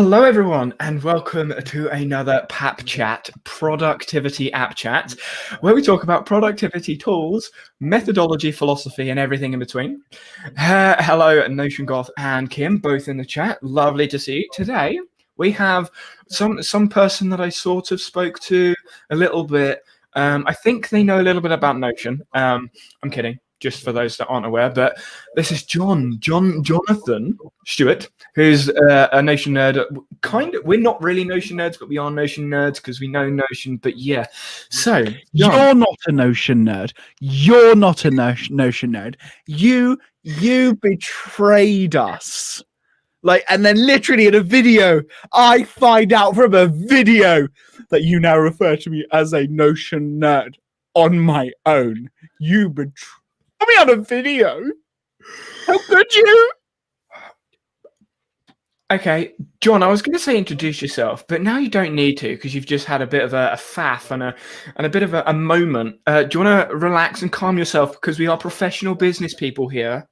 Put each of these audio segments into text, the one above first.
Hello, everyone, and welcome to another PAP Chat, Productivity App Chat, where we talk about productivity tools, methodology, philosophy, and everything in between. Hello, Notion Goth and Kim, both in the chat. Lovely to see you. Today, we have some person that I sort of spoke to a little bit. I think they know a little bit about Notion. I'm kidding, just for those that aren't aware, but this is Jonathan Stewart, who's a Notion nerd. We're not really Notion nerds, but we are Notion nerds because we know Notion. But yeah, so John, you're not a Notion nerd. You're not a Notion nerd. You betrayed us. And then literally in a video, I find out from a video that you now refer to me as a Notion nerd on my own. You betrayed me on a video. How could you? Okay, John, I was going to say introduce yourself, but now you don't need to because you've just had a bit of a faff and a bit of a moment. Do you want to relax and calm yourself because we are professional business people here.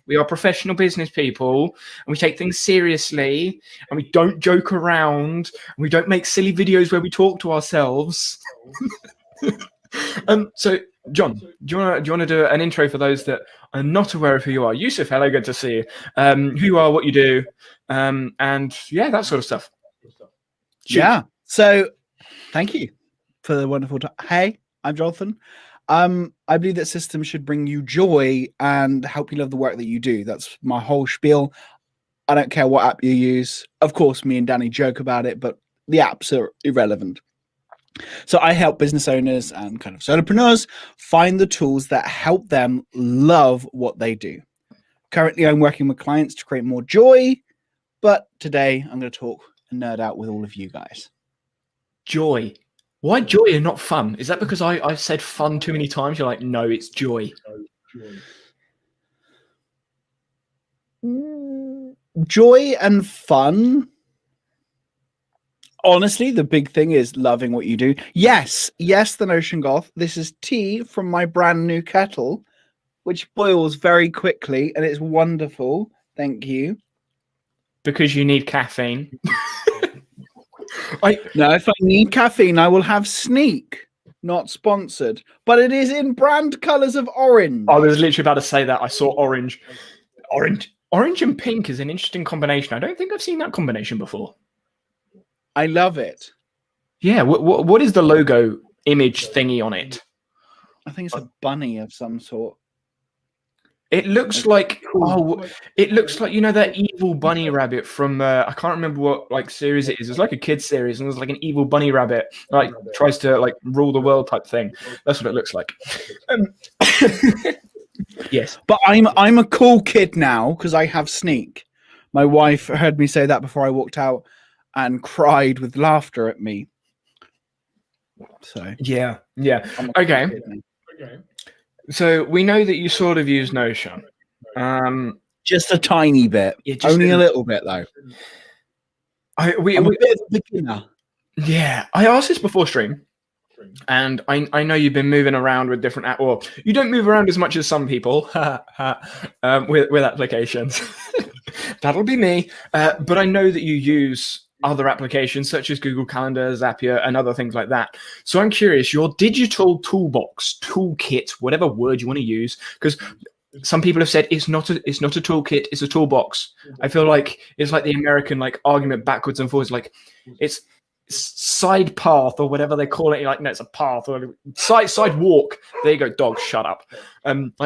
We are professional business people, and we take things seriously, and we don't joke around, and we don't make silly videos where we talk to ourselves. So, John, do you want to do an intro for those that are not aware of who you are? Yusuf, hello, good to see you. Who you are, what you do, and yeah, that sort of stuff. Shoot. Yeah. So, thank you for the wonderful time. Hey, I'm Jonathan. I believe that systems should bring you joy and help you love the work that you do. That's my whole spiel. I don't care what app you use. Of course, me and Danny joke about it, but the apps are irrelevant. So I help business owners and kind of solopreneurs find the tools that help them love what they do. Currently, I'm working with clients to create more joy, but today I'm going to talk and nerd out with all of you guys. Joy. Why joy and not fun? Is that because I've said fun too many times? You're like, no, it's joy. Joy and fun. Honestly, the big thing is loving what you do. Yes, the Notion Goth. This is tea from my brand new kettle, which boils very quickly, and it's wonderful. Thank you. Because you need caffeine. No, if I need caffeine, I will have Sneak. Not sponsored, but it is in brand colors of orange. I was literally about to say that. I saw orange. Orange and pink is an interesting combination. I don't think I've seen that combination before. I love it. Yeah. What is the logo image thingy on it? I think it's a bunny of some sort. It looks like it looks like that evil bunny rabbit from I can't remember what series it is. It's like a kids series, and there's like an evil bunny rabbit tries to rule the world type thing. That's what it looks like. Yes, but I'm a cool kid now because I have Sneak. My wife heard me say that before I walked out and cried with laughter at me. So yeah. Okay. So we know that you sort of use Notion. Just a tiny bit. Yeah, only a little bit though. I'm a bit of a beginner. Yeah. I asked this before stream. And I know you've been moving around with different apps. Well, you don't move around as much as some people with applications. That'll be me. But I know that you use other applications such as Google Calendar, Zapier, and other things like that. So I'm curious, your digital toolbox, toolkit, whatever word you want to use, because some people have said it's not a toolkit, it's a toolbox. I feel like it's like the American argument backwards and forwards, it's side path or whatever they call it. You're like, no, it's a path or side walk. There you go, dog, shut up.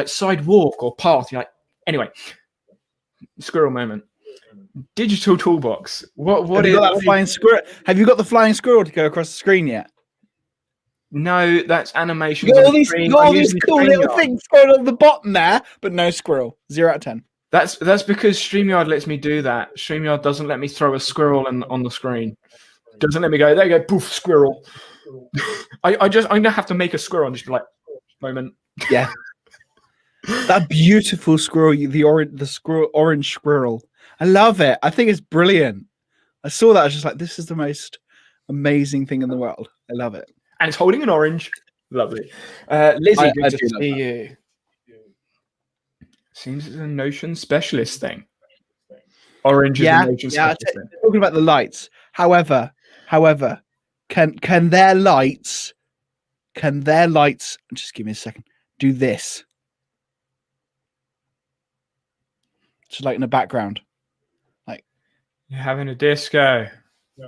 Side walk or path. You're like, anyway, squirrel moment. Digital toolbox. What is that flying squirrel? Have you got the flying squirrel to go across the screen yet? No, that's animation. You got all these cool little things going on the bottom there, but no squirrel. 0 out of 10. That's because StreamYard lets me do that. StreamYard doesn't let me throw a squirrel on the screen. Doesn't let me go. There you go. Poof, squirrel. I'm gonna have to make a squirrel and just be like, moment. Yeah. That beautiful squirrel, the orange squirrel. I love it. I think it's brilliant. I saw that. I was just like, this is the most amazing thing in the world. I love it. And it's holding an orange. Lovely. Lizzie, good to see you. Seems it's a Notion specialist thing. Orange is Yeah, the motion yeah. specialist then. Talking about the lights. However, can their lights? Just give me a second. Do this. Just like in the background. You're having a disco. Yeah.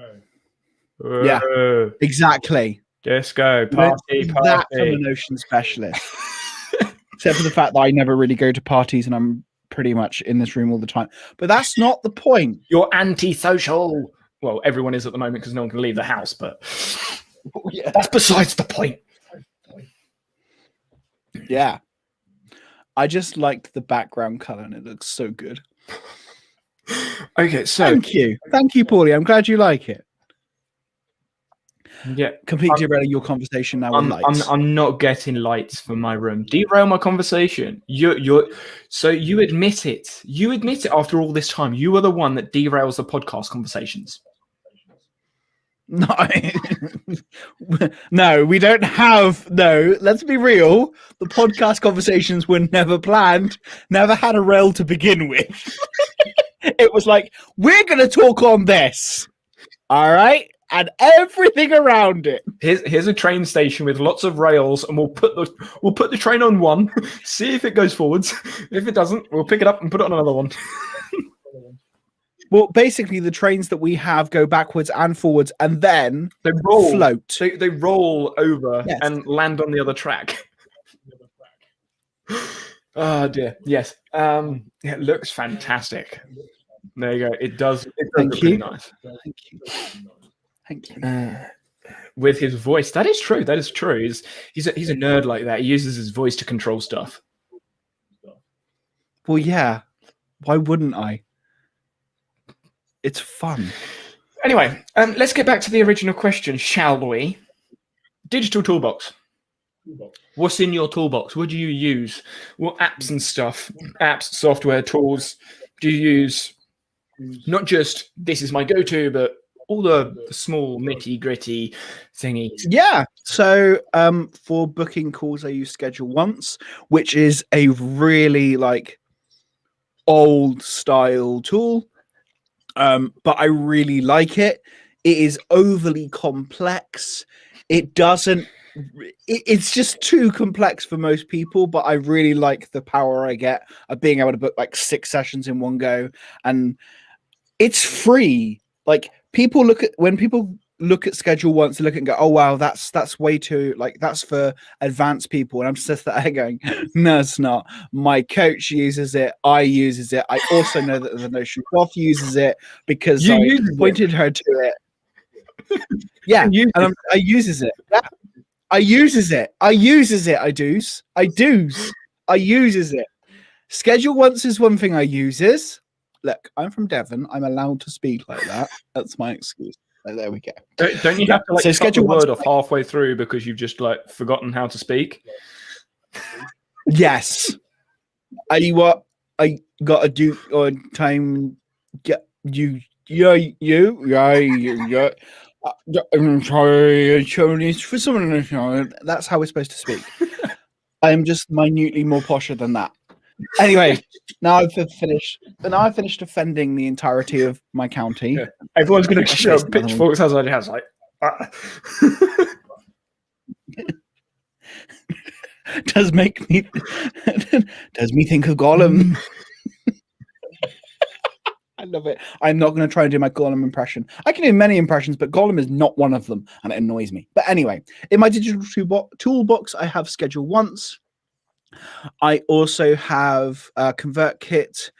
Whoa. Exactly. Disco You don't party. see that from a notion specialist. Except for the fact that I never really go to parties and I'm pretty much in this room all the time. But that's not the point. You're antisocial. Well, everyone is at the moment because no one can leave the house, but that's besides the point. Yeah. I just liked the background color and it looks so good. Okay, so Thank you, Paulie. I'm glad you like it. Yeah, completely derailing your conversation now with lights. I'm not getting lights for my room. Derail my conversation. So you admit it. You admit it after all this time. You are the one that derails the podcast conversations. No, no, we don't have. No, let's be real. The podcast conversations were never planned. Never had a rail to begin with. It was like, we're going to talk on this. All right. And everything around it. Here's a train station with lots of rails, and we'll put the train on one, see if it goes forwards. If it doesn't, we'll pick it up and put it on another one. Well, basically, the trains that we have go backwards and forwards, and then they roll, float. They roll over Yes. and land on the other track. Oh dear. Yes. It looks fantastic. There you go. It does. It does look really nice. Thank you. Thank you. With his voice, that is true. That is true. He's a nerd like that. He uses his voice to control stuff. Well, yeah. Why wouldn't I? It's fun. Anyway, let's get back to the original question, shall we? Digital toolbox. What's in your toolbox? What do you use? What apps and stuff? Apps, software, tools do you use? Not just this is my go-to, but all the small nitty-gritty thingies. Yeah. So for booking calls, I use Schedule Once, which is a really old style tool. But I really like it. It is overly complex. It's just too complex for most people, but I really like the power I get of being able to book 6 sessions in one go. And it's free. When people look at Schedule Once, they look and go, oh wow, that's way too that's for advanced people. And I'm just there going, no, it's not. My coach uses it, I uses it. I also know that the Notion Prof uses it because I pointed her to it. Yeah, and I uses it. Yeah. I uses it. I uses it. Schedule Once is one thing I uses. Look, I'm from Devon. I'm allowed to speak like that. That's my excuse. So there we go. Don't you have to so schedule word off halfway through because you've just forgotten how to speak? Yes. I gotta do on time. Get you. I'm sorry, for someone. That's how we're supposed to speak. I am just minutely more posher than that. Anyway, now I've finished defending the entirety of my county. Yeah. Everyone's going to show pitchforks outside your house, does me think of Gollum. I love it. I'm not going to try and do my Gollum impression. I can do many impressions, but Gollum is not one of them, and it annoys me. But anyway, in my digital toolbox, I have Schedule Once. I also have ConvertKit.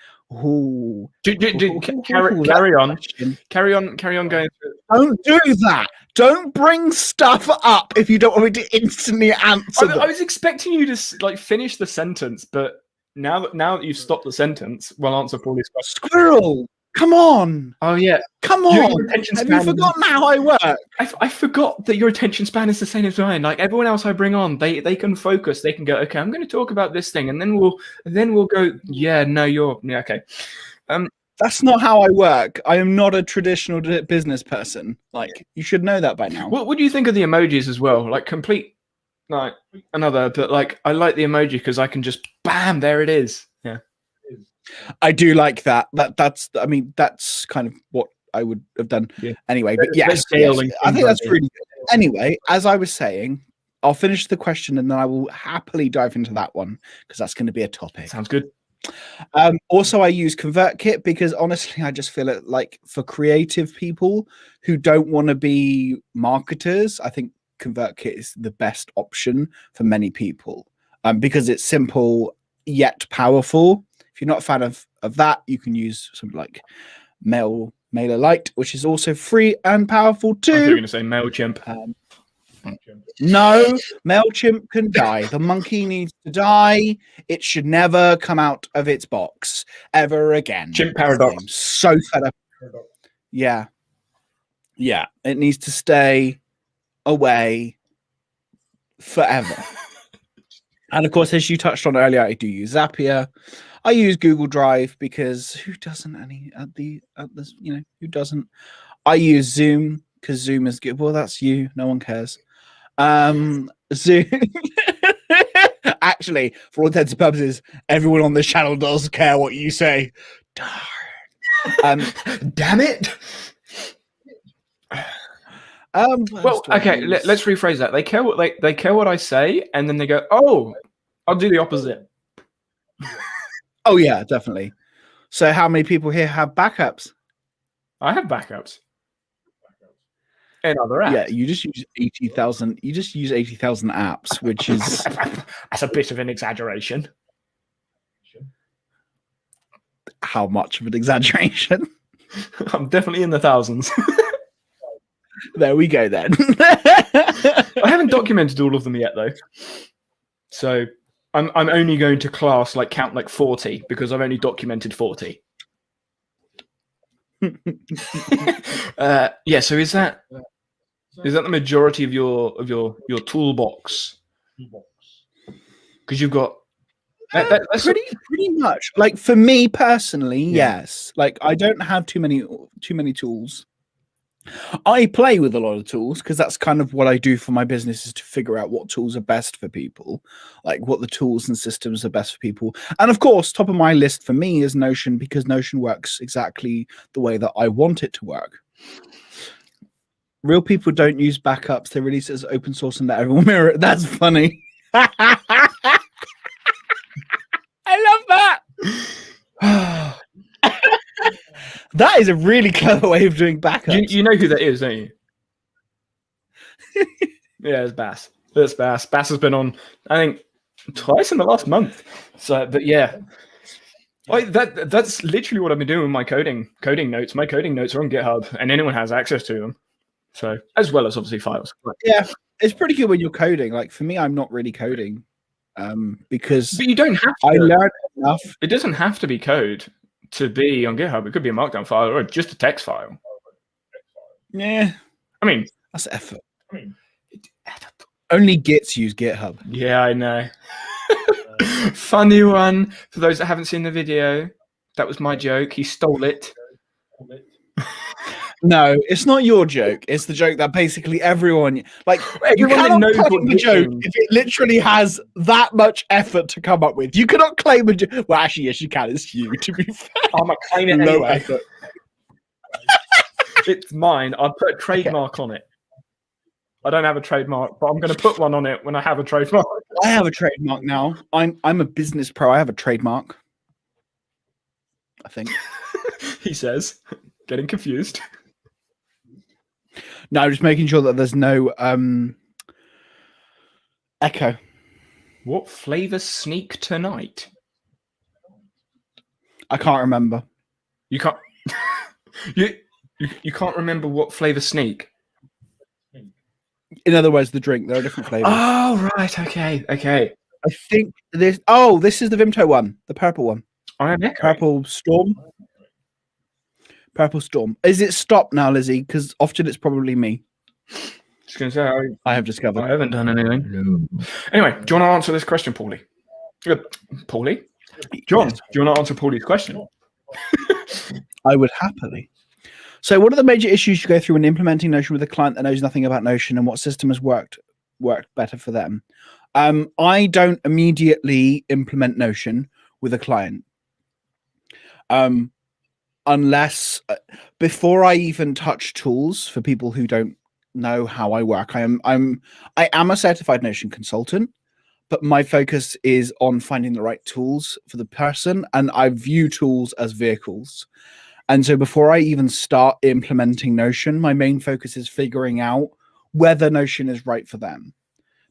Carry on going through. Don't do that. Don't bring stuff up if you don't want me to instantly answer. I was expecting you to finish the sentence, but now that you've stopped the sentence, we'll answer Paulie's question. Squirrel, come on. Oh yeah, come on. Have you forgotten how I work? I forgot that your attention span is the same as mine. Everyone else I bring on, they can focus. They can go, okay, I'm going to talk about this thing, and then we'll go. Yeah, no, okay. That's not how I work. I am not a traditional business person. You should know that by now. What do you think of the emojis as well? Complete. Another, but I like the emoji because I can just bam, there it is. Yeah. I do like that. I mean, that's kind of what I would have done anyway. But yes, I think that's really good. Anyway, as I was saying, I'll finish the question and then I will happily dive into that one because that's going to be a topic. Sounds good. Also, I use ConvertKit because honestly, I just feel it like for creative people who don't want to be marketers, I think ConvertKit is the best option for many people because it's simple yet powerful. If you're not a fan of that, you can use something like MailerLite, which is also free and powerful too. I thought you were going to say MailChimp. No, MailChimp can die. The monkey needs to die. It should never come out of its box ever again. Chimp paradox. I'm so fed up. Yeah. Yeah. It needs to stay away forever. And of course, as you touched on earlier, I do use Zapier. I use Google Drive because who doesn't who doesn't? I use Zoom because Zoom is good. Well, that's you. No one cares. Zoom. Actually, for all intents and purposes, everyone on this channel does care what you say. Darn. Damn it. Well, okay. Let's rephrase that. They care what I say, and then they go, "Oh, I'll do the opposite." Oh yeah, definitely. So, how many people here have backups? I have backups. And other apps. Yeah, you just use 80,000. You just use 80,000 apps, which is that's a bit of an exaggeration. How much of an exaggeration? I'm definitely in the thousands. There we go then. I haven't documented all of them yet though. So I'm only going to count like 40 because I've only documented 40. Yeah, so is that the majority of your toolbox? Because you've got that's pretty much. Like for me personally, yes. Like I don't have too many tools. I play with a lot of tools because that's kind of what I do for my business is to figure out what tools are best for people, like what the tools and systems are best for people. And of course, top of my list for me is Notion because Notion works exactly the way that I want it to work. Real people don't use backups. They release it as open source and let everyone mirror it. That's funny. I love that. That is a really clever way of doing backups. You know who that is, don't you? Yeah, it's Bass. It's Bass. Bass has been on, I think, twice in the last month. So, but yeah, that's literally what I've been doing with my coding notes. My coding notes are on GitHub, and anyone has access to them. So, as well as obviously files. Yeah, it's pretty good when you're coding. Like for me, I'm not really coding because but you don't have to. I learned enough. It doesn't have to be code to be on GitHub. It could be a markdown file or just a text file. Yeah, I mean that's effort. Only Gits use GitHub. Yeah, I know. Funny one for those that haven't seen the video. That was my joke. He stole it. No, it's not your joke. It's the joke that basically everyone you cannot claim the joke if it literally has that much effort to come up with. You cannot claim a joke. Well, actually, yes, you can. It's you, to be fair. I'm gonna claim it Low anyway. effort. It's mine. I'll put a trademark on it. I don't have a trademark, but I'm going to put one on it when I have a trademark. I have a trademark now. I'm a business pro. I have a trademark. I think. He says, getting confused. No, just making sure that there's no echo. What flavors sneak tonight? I can't remember. You can't. You can't remember what flavor sneak. In other words, the drink. There are different flavors. Oh right, okay. I think this. Oh, this is the Vimto one, the purple one. Purple Storm. Purple Storm. Is it stopped now, Lizzie? Because often it's probably me. Just gonna say I have discovered. I haven't done anything. No. Anyway, do you want to answer this question, Paulie? Paulie? John, do you want to answer Paulie's question? I would happily. So, what are the major issues you go through when implementing Notion with a client that knows nothing about Notion, and what system has worked better for them? I don't immediately implement Notion with a client. Unless before I even touch tools, for people who don't know how I work, I am a certified Notion consultant, but my focus is on finding the right tools for the person, and I view tools as vehicles. And so before I even start implementing Notion, my main focus is figuring out whether Notion is right for them.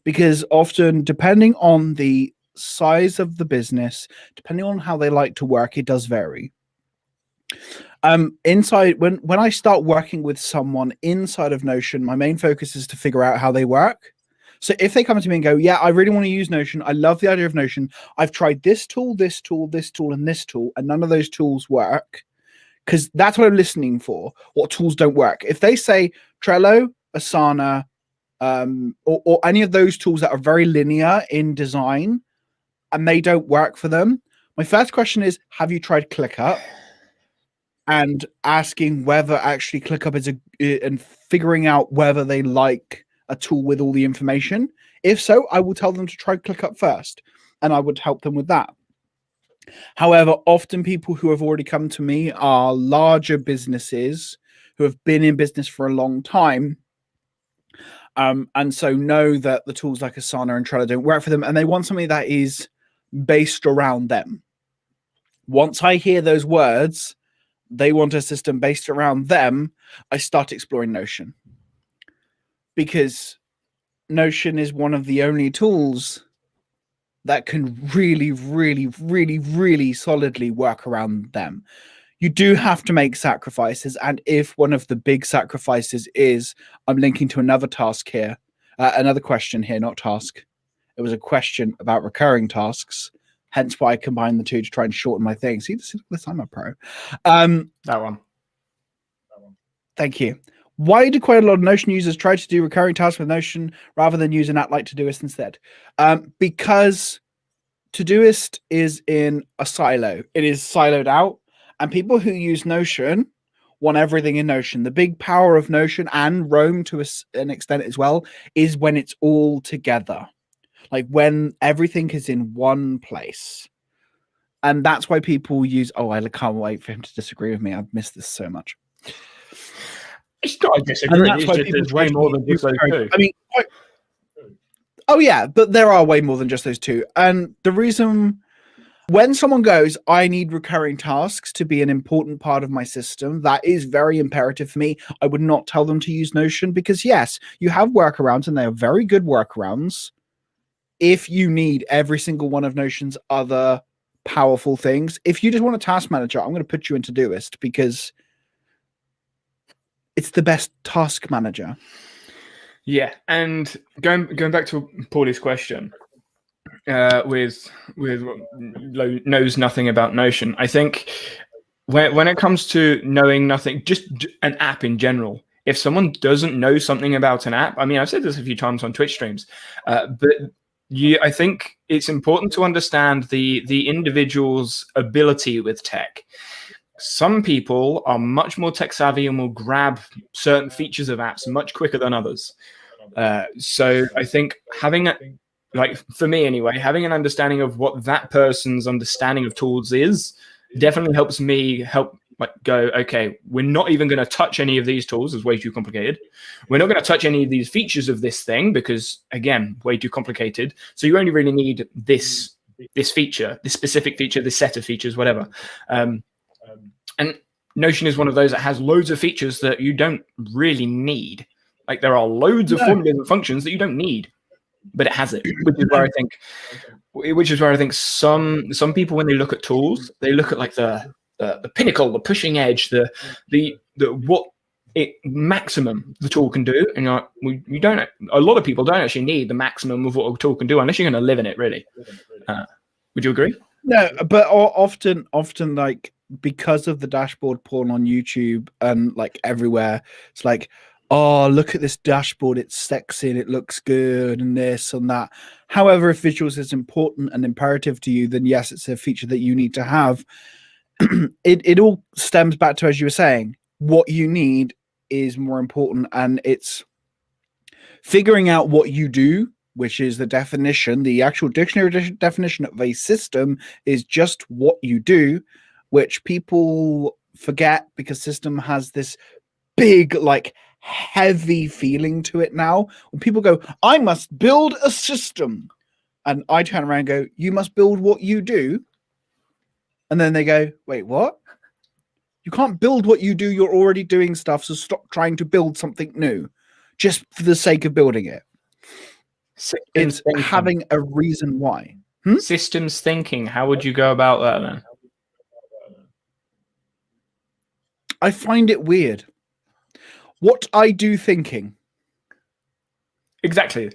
Because often, depending on the size of the business, depending on how they like to work, it does vary. Inside, when I start working with someone inside of Notion, my main focus is to figure out how they work. So if they come to me and go, yeah, I really want to use Notion, I love the idea of Notion, I've tried this tool, this tool, this tool, and this tool, and none of those tools work, because that's what I'm listening for. What tools don't work? If they say Trello, Asana, or any of those tools that are very linear in design and they don't work for them, my first question is, have you tried ClickUp? And asking whether actually ClickUp is and figuring out whether they like a tool with all the information. If so, I will tell them to try ClickUp first, and I would help them with that. However, often people who have already come to me are larger businesses who have been in business for a long time, and so know that the tools like Asana and Trello don't work for them, and they want something that is based around them. Once I hear those words, they want a system based around them, I start exploring Notion. Because Notion is one of the only tools that can really, really, really, really solidly work around them. You do have to make sacrifices. And if one of the big sacrifices is, I'm linking to another task here, another question here, not task. It was a question about recurring tasks. Hence why I combined the two to try and shorten my thing. See, this I'm a pro. That one. Thank you. Why do quite a lot of Notion users try to do recurring tasks with Notion rather than use an app like Todoist instead? Because Todoist is in a silo. It is siloed out. And people who use Notion want everything in Notion. The big power of Notion and Roam to an extent as well is when it's all together. Like when everything is in one place. And that's why people use... Oh, I can't wait for him to disagree with me. I've missed this so much. It's not a disagree. It's just there's way more than just those two. I mean... Oh, yeah, but there are way more than just those two. And the reason... When someone goes, I need recurring tasks to be an important part of my system, that is very imperative for me. I would not tell them to use Notion because, yes, you have workarounds and they are very good workarounds. If you need every single one of Notion's other powerful things, if you just want a task manager, I'm going to put you in Todoist because it's the best task manager. Yeah, and going back to Paulie's question, with knows nothing about Notion, I think when it comes to knowing nothing, just an app in general, if someone doesn't know something about an app, I mean, I've said this a few times on Twitch streams, but I think it's important to understand the individual's ability with tech. Some people are much more tech savvy and will grab certain features of apps much quicker than others. So I think like for me anyway, having an understanding of what that person's understanding of tools is definitely helps me go, okay, we're not even going to touch any of these tools. It's way too complicated. We're not going to touch any of these features of this thing because, again, way too complicated. So you only really need this feature, this specific feature, this set of features, whatever. And Notion is one of those that has loads of features that you don't really need. Like there are loads of formulas and functions that you don't need, but it has it, which is where I think some people, when they look at tools, they look at like the pinnacle, the pushing edge, the what it maximum the tool can do, and you don't. A lot of people don't actually need the maximum of what a tool can do unless you're going to live in it. Really, would you agree? No, but often like because of the dashboard porn on YouTube and like everywhere, it's like, oh, look at this dashboard, it's sexy and it looks good and this and that. However, if visuals is important and imperative to you, then yes, it's a feature that you need to have. It all stems back to, as you were saying, what you need is more important, and it's figuring out what you do, which is the definition, the actual dictionary definition of a system is just what you do. which people forget because system has this big, like, heavy feeling to it now. When people go, I must build a system, and I turn around and go, you must build what you do. And then they go, wait, what? You can't build what you do. You're already doing stuff. So stop trying to build something new just for the sake of building it. It's having a reason why. Systems thinking. How would you go about that then? I find it weird. What I do thinking. Exactly.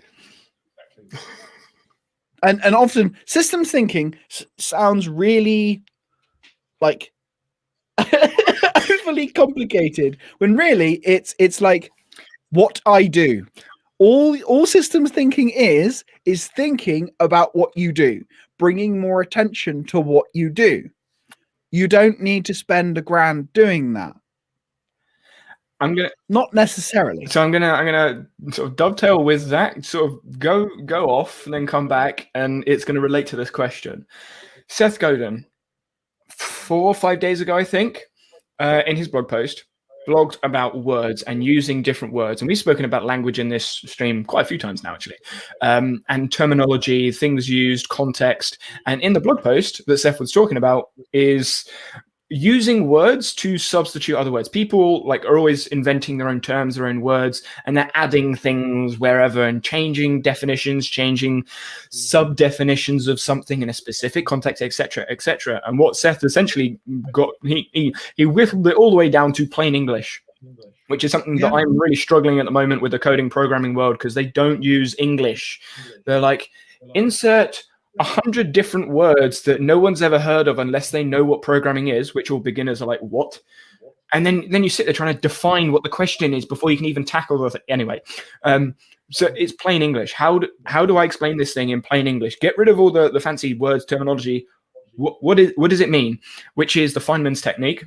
And often systems thinking sounds really like overly complicated when really it's like what I do. All systems thinking is thinking about what you do, bringing more attention to what you do. You don't need to spend $1,000 doing that. Not necessarily. So I'm gonna sort of dovetail with that, sort of go off and then come back, and it's going to relate to this question. Seth Godin, 4 or 5 days ago, I think, in his blog post, blogged about words and using different words. And we've spoken about language in this stream quite a few times now, actually, and terminology, things used, context. And in the blog post that Seth was talking about is using words to substitute other words. People are always inventing their own terms, their own words, and they're adding things wherever and changing definitions, changing sub-definitions of something in a specific context, etc., etc. And what Seth essentially got, he whittled it all the way down to plain English, which is something that I'm really struggling at the moment with the coding programming world, because they don't use English. They're like, insert 100 different words that no one's ever heard of unless they know what programming is, which all beginners are like, what? And then you sit there trying to define what the question is before you can even tackle the thing. Anyway, so it's plain English. How do I explain this thing in plain English? Get rid of all the fancy words, terminology. What does it mean? Which is the Feynman's technique.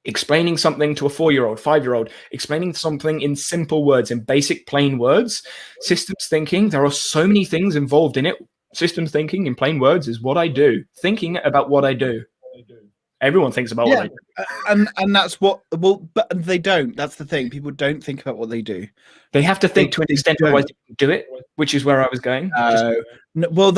Explaining something to a 4-year-old, 5-year-old, explaining something in simple words, in basic plain words. Systems thinking, there are so many things involved in it. Systems thinking in plain words is what I do. Thinking about what I do. Everyone thinks about what they do. And that's what, but they don't. That's the thing. People don't think about what they do. They have to think to an extent, otherwise they don't do it, which is where I was going. Well,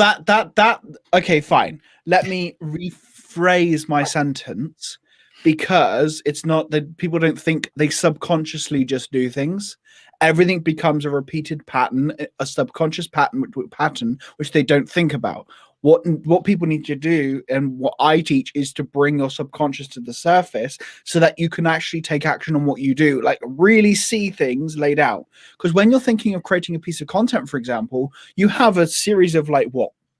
okay, fine. Let me rephrase my sentence, because it's not that people don't think, they subconsciously just do things. Everything becomes a repeated pattern, a subconscious pattern, which they don't think about. What people need to do, and what I teach, is to bring your subconscious to the surface so that you can actually take action on what you do, like really see things laid out. Because when you're thinking of creating a piece of content, for example, you have a series of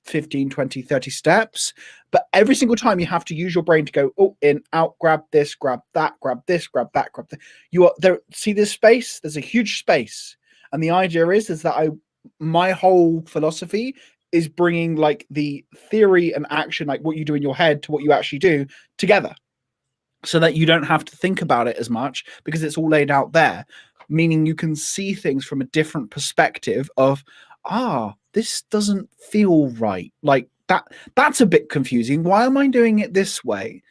15, 20, 30 steps, but every single time you have to use your brain to go, oh, in, out, grab this, grab that, grab this, grab that, grab that. You are there. See this space? There's a huge space. And the idea is that my whole philosophy is bringing the theory and action, what you do in your head, to what you actually do together, so that you don't have to think about it as much, because it's all laid out there, meaning you can see things from a different perspective of, this doesn't feel right. That's a bit confusing. Why am I doing it this way?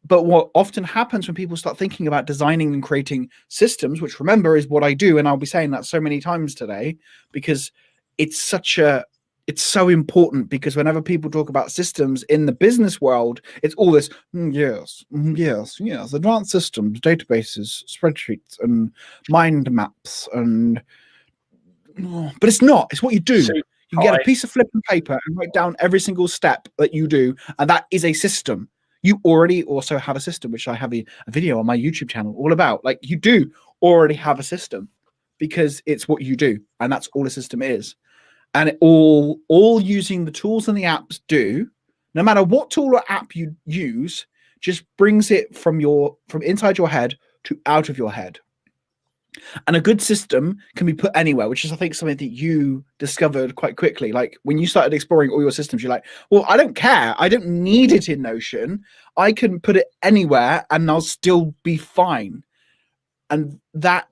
But what often happens when people start thinking about designing and creating systems, which, remember, is what I do, and I'll be saying that so many times today, because it's so important, because whenever people talk about systems in the business world, it's all this, yes, advanced systems, databases, spreadsheets, and mind maps, but it's not. It's what you do. So you can get a piece of flipping paper and write down every single step that you do, and that is a system. You already also have a system, which I have a video on my YouTube channel all about. You do already have a system, because it's what you do, and that's all a system is. And it all using the tools and the apps do, no matter what tool or app you use, just brings it from inside your head to out of your head. And a good system can be put anywhere, which is, I think, something that you discovered quite quickly. When you started exploring all your systems, you're like, well, I don't care. I don't need it in Notion. I can put it anywhere and I'll still be fine. And that,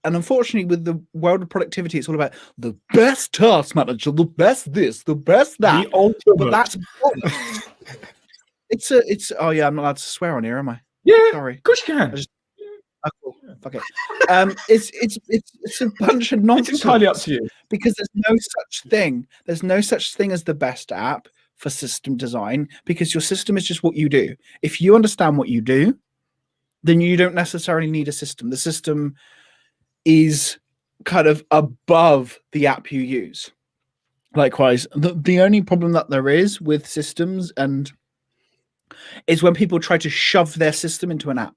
and unfortunately, with the world of productivity, it's all about the best task manager, the best this, the best that. The ultimate. But that's It's oh yeah, I'm not allowed to swear on here, am I? Yeah, Sorry. of course you can. Oh, cool. Fuck it. It's a bunch of nonsense. It's entirely up to you. Because there's no such thing. There's no such thing as the best app for system design, because your system is just what you do. If you understand what you do, then you don't necessarily need a system. The system is kind of above the app you use. Likewise, the only problem that there is with systems is when people try to shove their system into an app,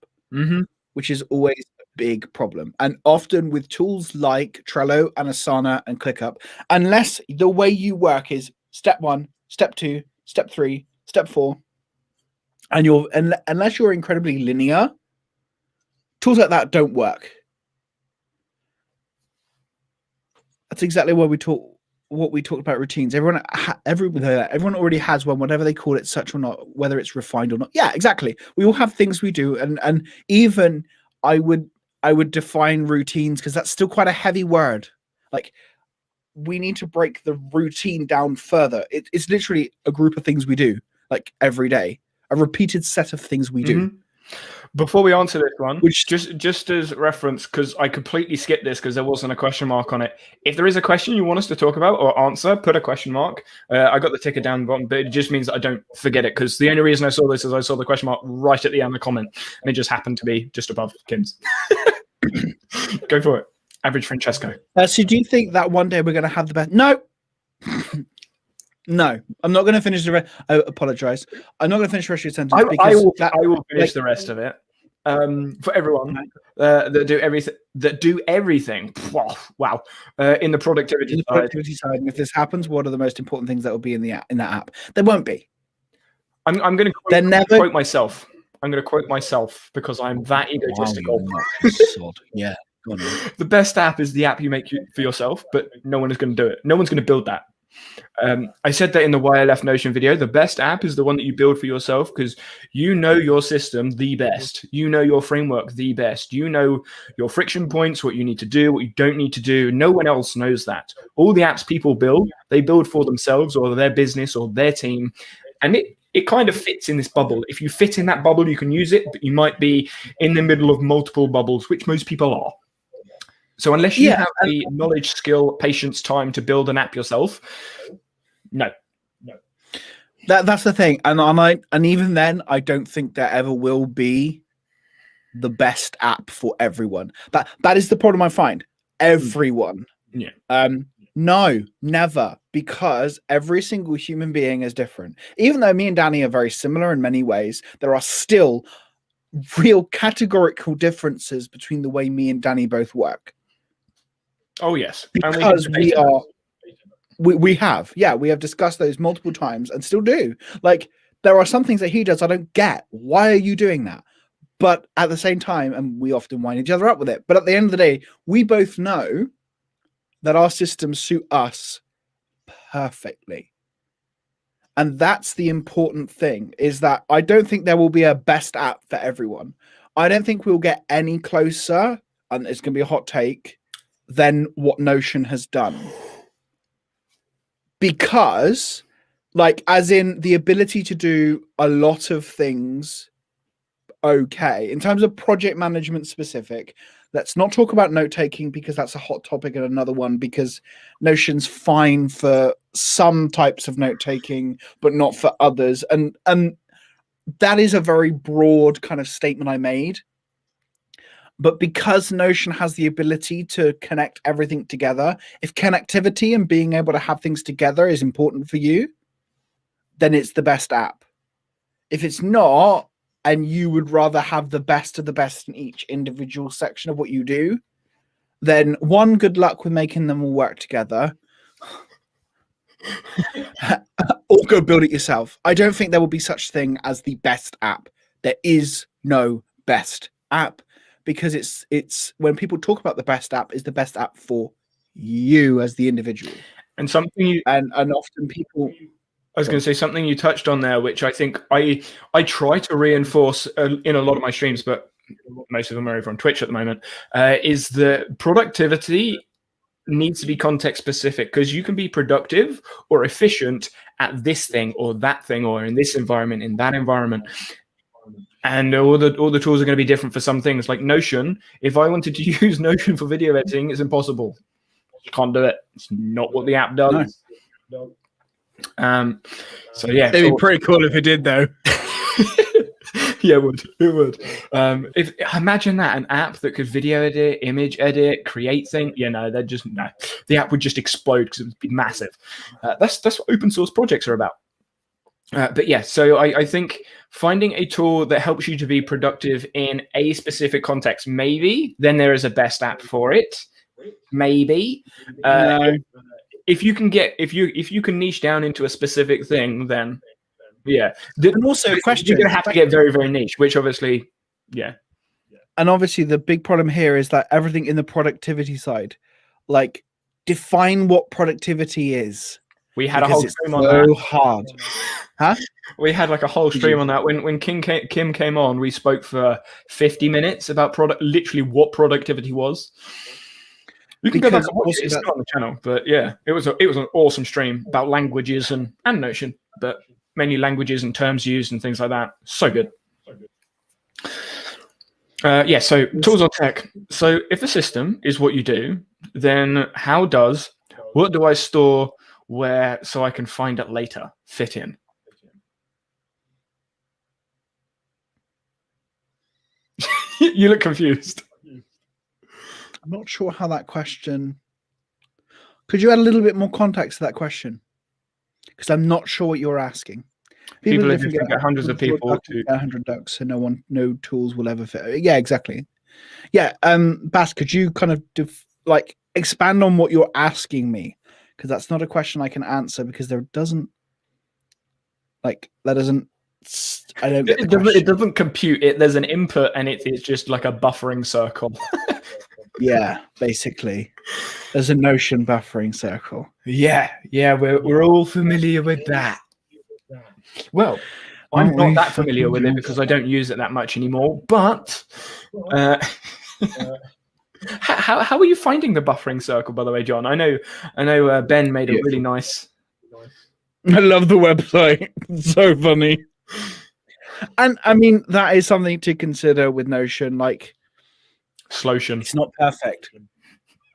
which is always a big problem. And often with tools like Trello and Asana and ClickUp, unless the way you work is step 1, step 2, step 3, step 4, and unless you're incredibly linear, tools like that don't work. That's exactly what we talked about routines. Everyone already has one, whatever they call it, such or not, whether it's refined or not. Yeah, exactly. We all have things we do, and even I would define routines, because that's still quite a heavy word. Like, we need to break the routine down further. It's literally a group of things we do, like every day, a repeated set of things we do. Before we answer this one, which just as reference, because I completely skipped this because there wasn't a question mark on it. If there is a question you want us to talk about or answer, put a question mark. I got the ticker down the bottom, but it just means that I don't forget it, because the only reason I saw this is I saw the question mark right at the end of the comment, and it just happened to be just above Kim's. Go for it. Average Francesco. So do you think that one day we're going to have the best? No. No, I'm not going to finish the rest. I apologize. I'm not going to finish the rest of your sentence. I will finish the rest of it. For everyone that do everything. Wow. In the productivity side. And if this happens, what are the most important things that will be in that app? There won't be. I'm going to quote myself. I'm going to quote myself because I'm that egotistical. Wow, yeah. Go on, the best app is the app you make for yourself, but no one is going to do it. No one's going to build that. I said that in the Why I Left Notion video. The best app is the one that you build for yourself, because you know your system the best. You know your framework the best. You know your friction points, what you need to do, what you don't need to do. No one else knows that. All the apps people build, they build for themselves or their business or their team. And it kind of fits in this bubble. If you fit in that bubble, you can use it, but you might be in the middle of multiple bubbles, which most people are. So unless you have the knowledge, skill, patience, time to build an app yourself, no. That's the thing. And even then, I don't think there ever will be the best app for everyone. That is the problem I find. Everyone. Yeah. No, never. Because every single human being is different. Even though me and Danny are very similar in many ways, there are still real categorical differences between the way me and Danny both work. Oh yes, because we have discussed those multiple times and still do. Like, there are some things that he does I don't get. Why are you doing that? But at the same time, and we often wind each other up with it. But at the end of the day, we both know that our systems suit us perfectly. And that's the important thing, is that I don't think there will be a best app for everyone. I don't think we'll get any closer, and it's going to be a hot take, than what Notion has done. Because, like, as in the ability to do a lot of things okay. In terms of project management specific, let's not talk about note-taking, because that's a hot topic and another one, because Notion's fine for some types of note-taking, but not for others. And that is a very broad kind of statement I made. But because Notion has the ability to connect everything together, if connectivity and being able to have things together is important for you, then it's the best app. If it's not, and you would rather have the best of the best in each individual section of what you do, then one, good luck with making them all work together. Or go build it yourself. I don't think there will be such thing as the best app. There is no best app. Because it's when people talk about the best app, is the best app for you as the individual. And something and often people, I was going to say something you touched on there, which I think I try to reinforce in a lot of my streams, but most of them are over on Twitch at the moment, is the productivity needs to be context specific, because you can be productive or efficient at this thing or that thing, or in this environment, in that environment. And all the tools are going to be different for some things. Like Notion, if I wanted to use Notion for video editing, it's impossible. You can't do it. It's not what the app does. No. So yeah, it'd be pretty cool if it did, though. Yeah, it would. If imagine that, an app that could video edit, image edit, create things. The app would just explode because it would be massive. That's what open source projects are about. But yeah, so I think finding a tool that helps you to be productive in a specific context, maybe then there is a best app for it. Maybe. No. If you can niche down into a specific thing, then yeah. And also, question, you're going to have to get very, very niche, which obviously, yeah. And obviously, the big problem here is that everything in the productivity side, like, define what productivity is. We had a whole stream on that. So hard. Huh? We had like a whole stream on that. When Kim came on, we spoke for 50 minutes about literally what productivity was. You can go back and watch it. It's not on the channel, but yeah, it was an awesome stream about languages and Notion, but mainly languages and terms used and things like that. So good. So tools or tech. So if the system is what you do, then what do I store where so I can find it later fit in? You look confused. I'm not sure how that question. Could you add a little bit more context to that question? Because I'm not sure what you're asking. People get hundreds of people to 100 ducks, so no tools will ever fit. Yeah, exactly. Yeah, Bas, could you kind of expand on what you're asking me? Because that's not a question I can answer, because it doesn't it doesn't compute. There's an input, and it's just like a buffering circle. Yeah, basically, there's a Notion buffering circle. Yeah, we're all familiar with that. Well, I'm not that familiar with it because I don't use it that much anymore. But how are you finding the buffering circle, by the way, John? I know Ben made a really nice. I love the website. It's so funny. And I mean, that is something to consider with Notion. Like, Slotion. It's not perfect.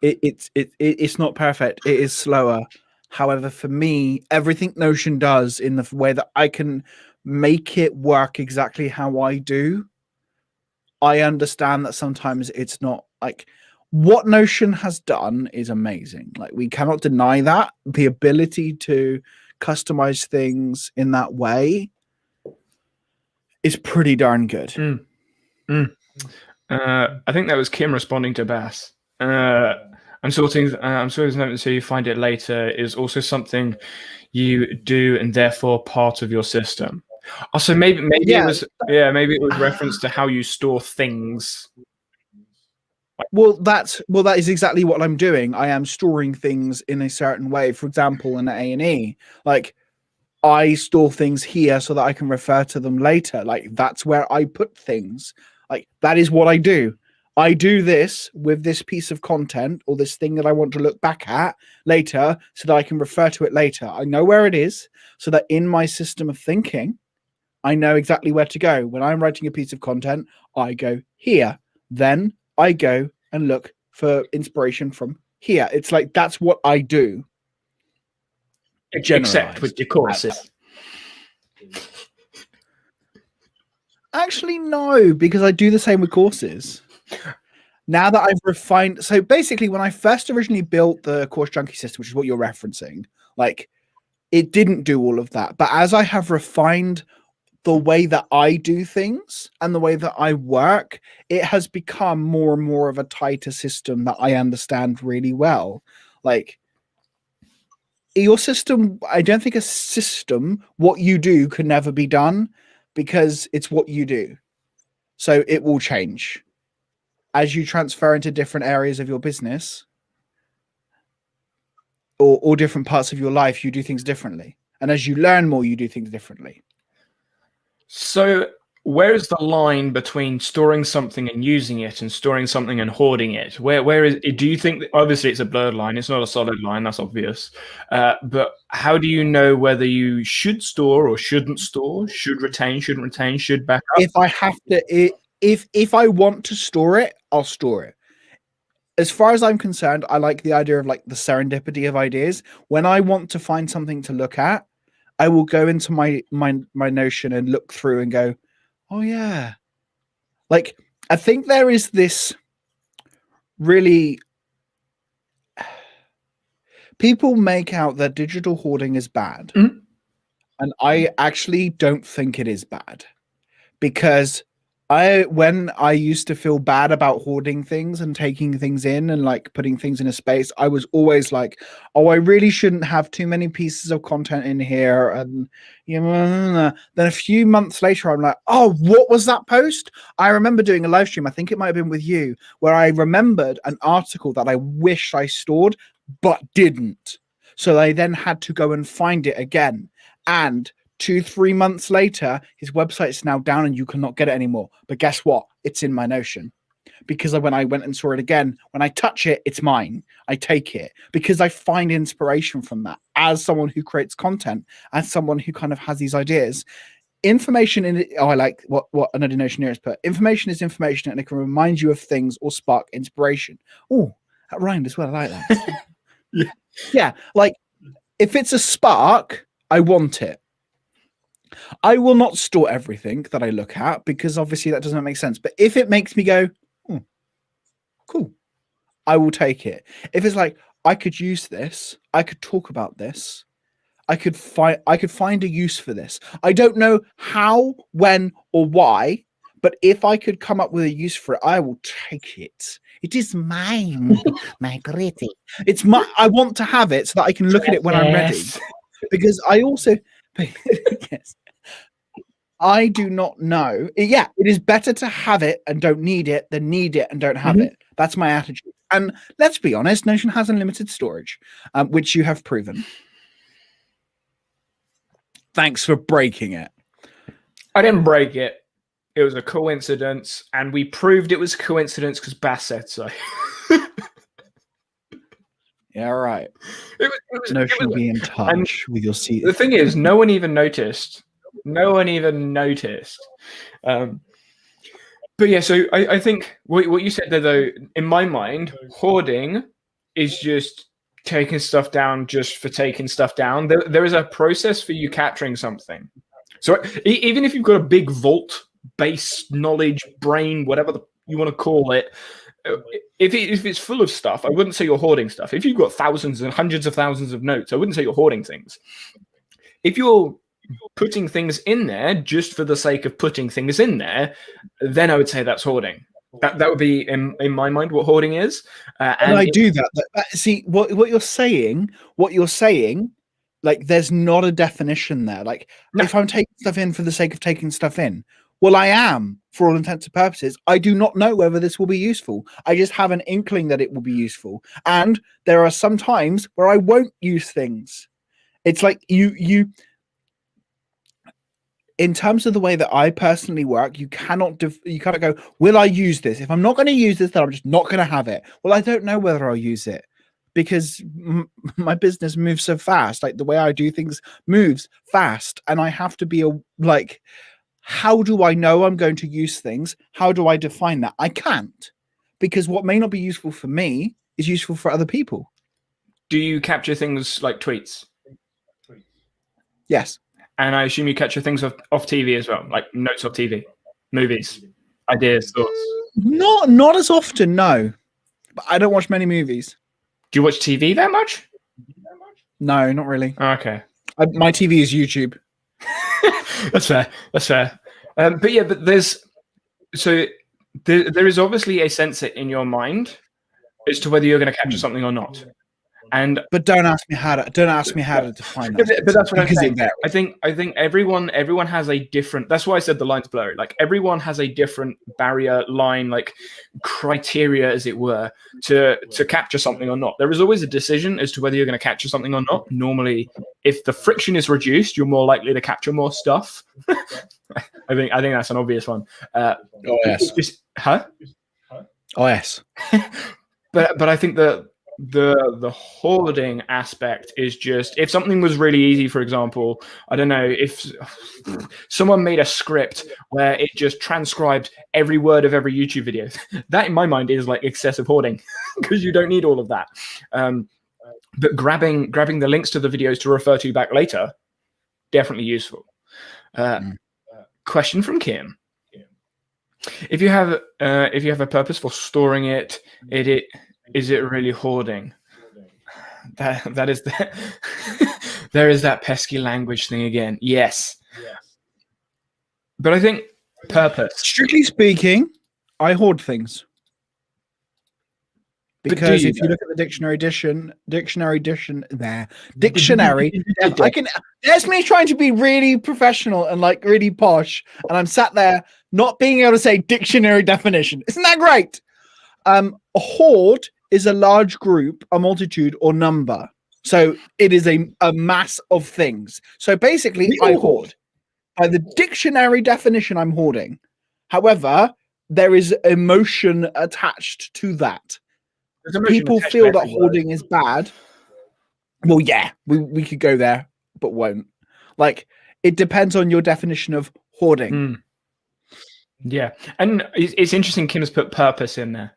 It's not perfect. It is slower. However, for me, everything Notion does in the way that I can make it work exactly how I do, I understand that sometimes it's not like what Notion has done is amazing. Like, we cannot deny that. The ability to customize things in that way is pretty darn good. I think that was Kim responding to Bass. I'm sorting something so you find it later is also something you do and therefore part of your system. Also, maybe it was reference to how you store things. Well, that is exactly what I'm doing. I am storing things in a certain way. For example, in A&E, like, I store things here so that I can refer to them later. Like, that's where I put things. Like, that is what I do. I do this with this piece of content or this thing that I want to look back at later so that I can refer to it later. I know where it is so that in my system of thinking, I know exactly where to go. When I'm writing a piece of content, I go here. Then I go and look for inspiration from here. It's like, that's what I do. Except with your courses. Actually, no, because I do the same with courses. Now that I've refined, so basically, when I first originally built the Course Junkie system, which is what you're referencing, like, it didn't do all of that. But as I have refined the way that I do things and the way that I work, it has become more and more of a tighter system that I understand really well. Like, your system, I don't think a system, what you do can never be done because it's what you do. So it will change. As you transfer into different areas of your business or different parts of your life, you do things differently. And as you learn more, you do things differently. So where is the line between storing something and using it and storing something and hoarding it? Where is it? Do you think obviously it's a blurred line, it's not a solid line, that's obvious, but how do you know whether you should store or shouldn't store, should retain, shouldn't retain, should back up? If I have to, if I want to store it, I'll store it. As far as I'm concerned, I like the idea of like the serendipity of ideas. When I want to find something to look at, I will go into my Notion and look through and go, oh yeah. Like, I think there is this really, people make out that digital hoarding is bad. Mhm. And I actually don't think it is bad, because when I used to feel bad about hoarding things and taking things in and like putting things in a space, I was always like, oh, I really shouldn't have too many pieces of content in here. And then a few months later, I'm like, oh, what was that post? I remember doing a live stream, I think it might have been with you, where I remembered an article that I wished I stored but didn't. So I then had to go and find it again. And 2-3 months later, his website's now down and you cannot get it anymore. But guess what? It's in my Notion. Because when I went and saw it again, when I touch it, it's mine. I take it because I find inspiration from that. As someone who creates content, as someone who kind of has these ideas, information in it. Oh, I like what another Notioneer put. Information is information, and it can remind you of things or spark inspiration. Oh, that rhymed as well. I like that. Yeah. Like, if it's a spark, I want it. I will not store everything that I look at, because obviously that doesn't make sense. But if it makes me go, cool, I will take it. If it's like, I could use this, I could talk about this, I could find a use for this. I don't know how, when, or why, but if I could come up with a use for it, I will take it. It is mine, my gritty. It's my. I want to have it so that I can look at it when I'm ready. Because I also, yes, I do not know. Yeah, it is better to have it and don't need it than need it and don't have it. That's my attitude. And let's be honest, Notion has unlimited storage, which you have proven. Thanks for breaking it. I didn't break it. It was a coincidence, and we proved it was a coincidence because Bass said so. Yeah, right. Notion be in touch with your seat. The thing is, no one even noticed. No one even noticed. But yeah, so I think what you said there, though, in my mind, hoarding is just taking stuff down just for taking stuff down. There is a process for you capturing something. So even if you've got a big vault, base, knowledge, brain, whatever you want to call it, if it's full of stuff, I wouldn't say you're hoarding stuff. If you've got thousands and hundreds of thousands of notes, I wouldn't say you're hoarding things. If you're putting things in there just for the sake of putting things in there, then I would say that's hoarding. That would be in my mind what hoarding is. And I do that. See what you're saying. Like, there's not a definition there. Like, if I'm taking stuff in for the sake of taking stuff in, well, I am, for all intents and purposes. I do not know whether this will be useful. I just have an inkling that it will be useful. And there are some times where I won't use things. It's like you in terms of the way that I personally work, you cannot go, will I use this? If I'm not going to use this, then I'm just not going to have it. Well, I don't know whether I'll use it, because my business moves so fast. Like, the way I do things moves fast, and I have to be like, how do I know I'm going to use things? How do I define that? I can't, because what may not be useful for me is useful for other people. Do you capture things like tweets? Yes. And I assume you capture things off TV as well, like notes off TV, movies, ideas, thoughts. Not as often, no. But I don't watch many movies. Do you watch TV that much? No, not really. Okay. My TV is YouTube. That's fair. But yeah, but there is obviously a sensor in your mind as to whether you're going to capture something or not. And but don't ask me how to define that. but that's what I'm because saying. it varies. I think everyone has a different. That's why I said the line's blurry. Like everyone has a different barrier line, like criteria, as it were, to capture something or not. There is always a decision as to whether you're going to capture something or not. Normally, if the friction is reduced, you're more likely to capture more stuff. I think that's an obvious one. Oh yes. Huh? Oh yes. But I think the hoarding aspect is just, if something was really easy, for example, I don't know, if someone made a script where it just transcribed every word of every YouTube video, that in my mind is like excessive hoarding, because you don't need all of that. But grabbing the links to the videos to refer to back later, definitely useful. Question from Kim: If you have a purpose for storing it, is it really hoarding? That is there is that pesky language thing again. Yes. But I think purpose. Strictly speaking, I hoard things. Because if you look at the dictionary, I can. There's me trying to be really professional and like really posh, and I'm sat there not being able to say dictionary definition. Isn't that great? A hoard is a large group, a multitude, or number. So it is a mass of things. So basically, I hoard. By the dictionary definition, I'm hoarding. However, there is emotion attached to that. People feel that hoarding is bad. Well, yeah, we could go there, but won't. Like, it depends on your definition of hoarding. Yeah, and it's interesting Kim has put purpose in there.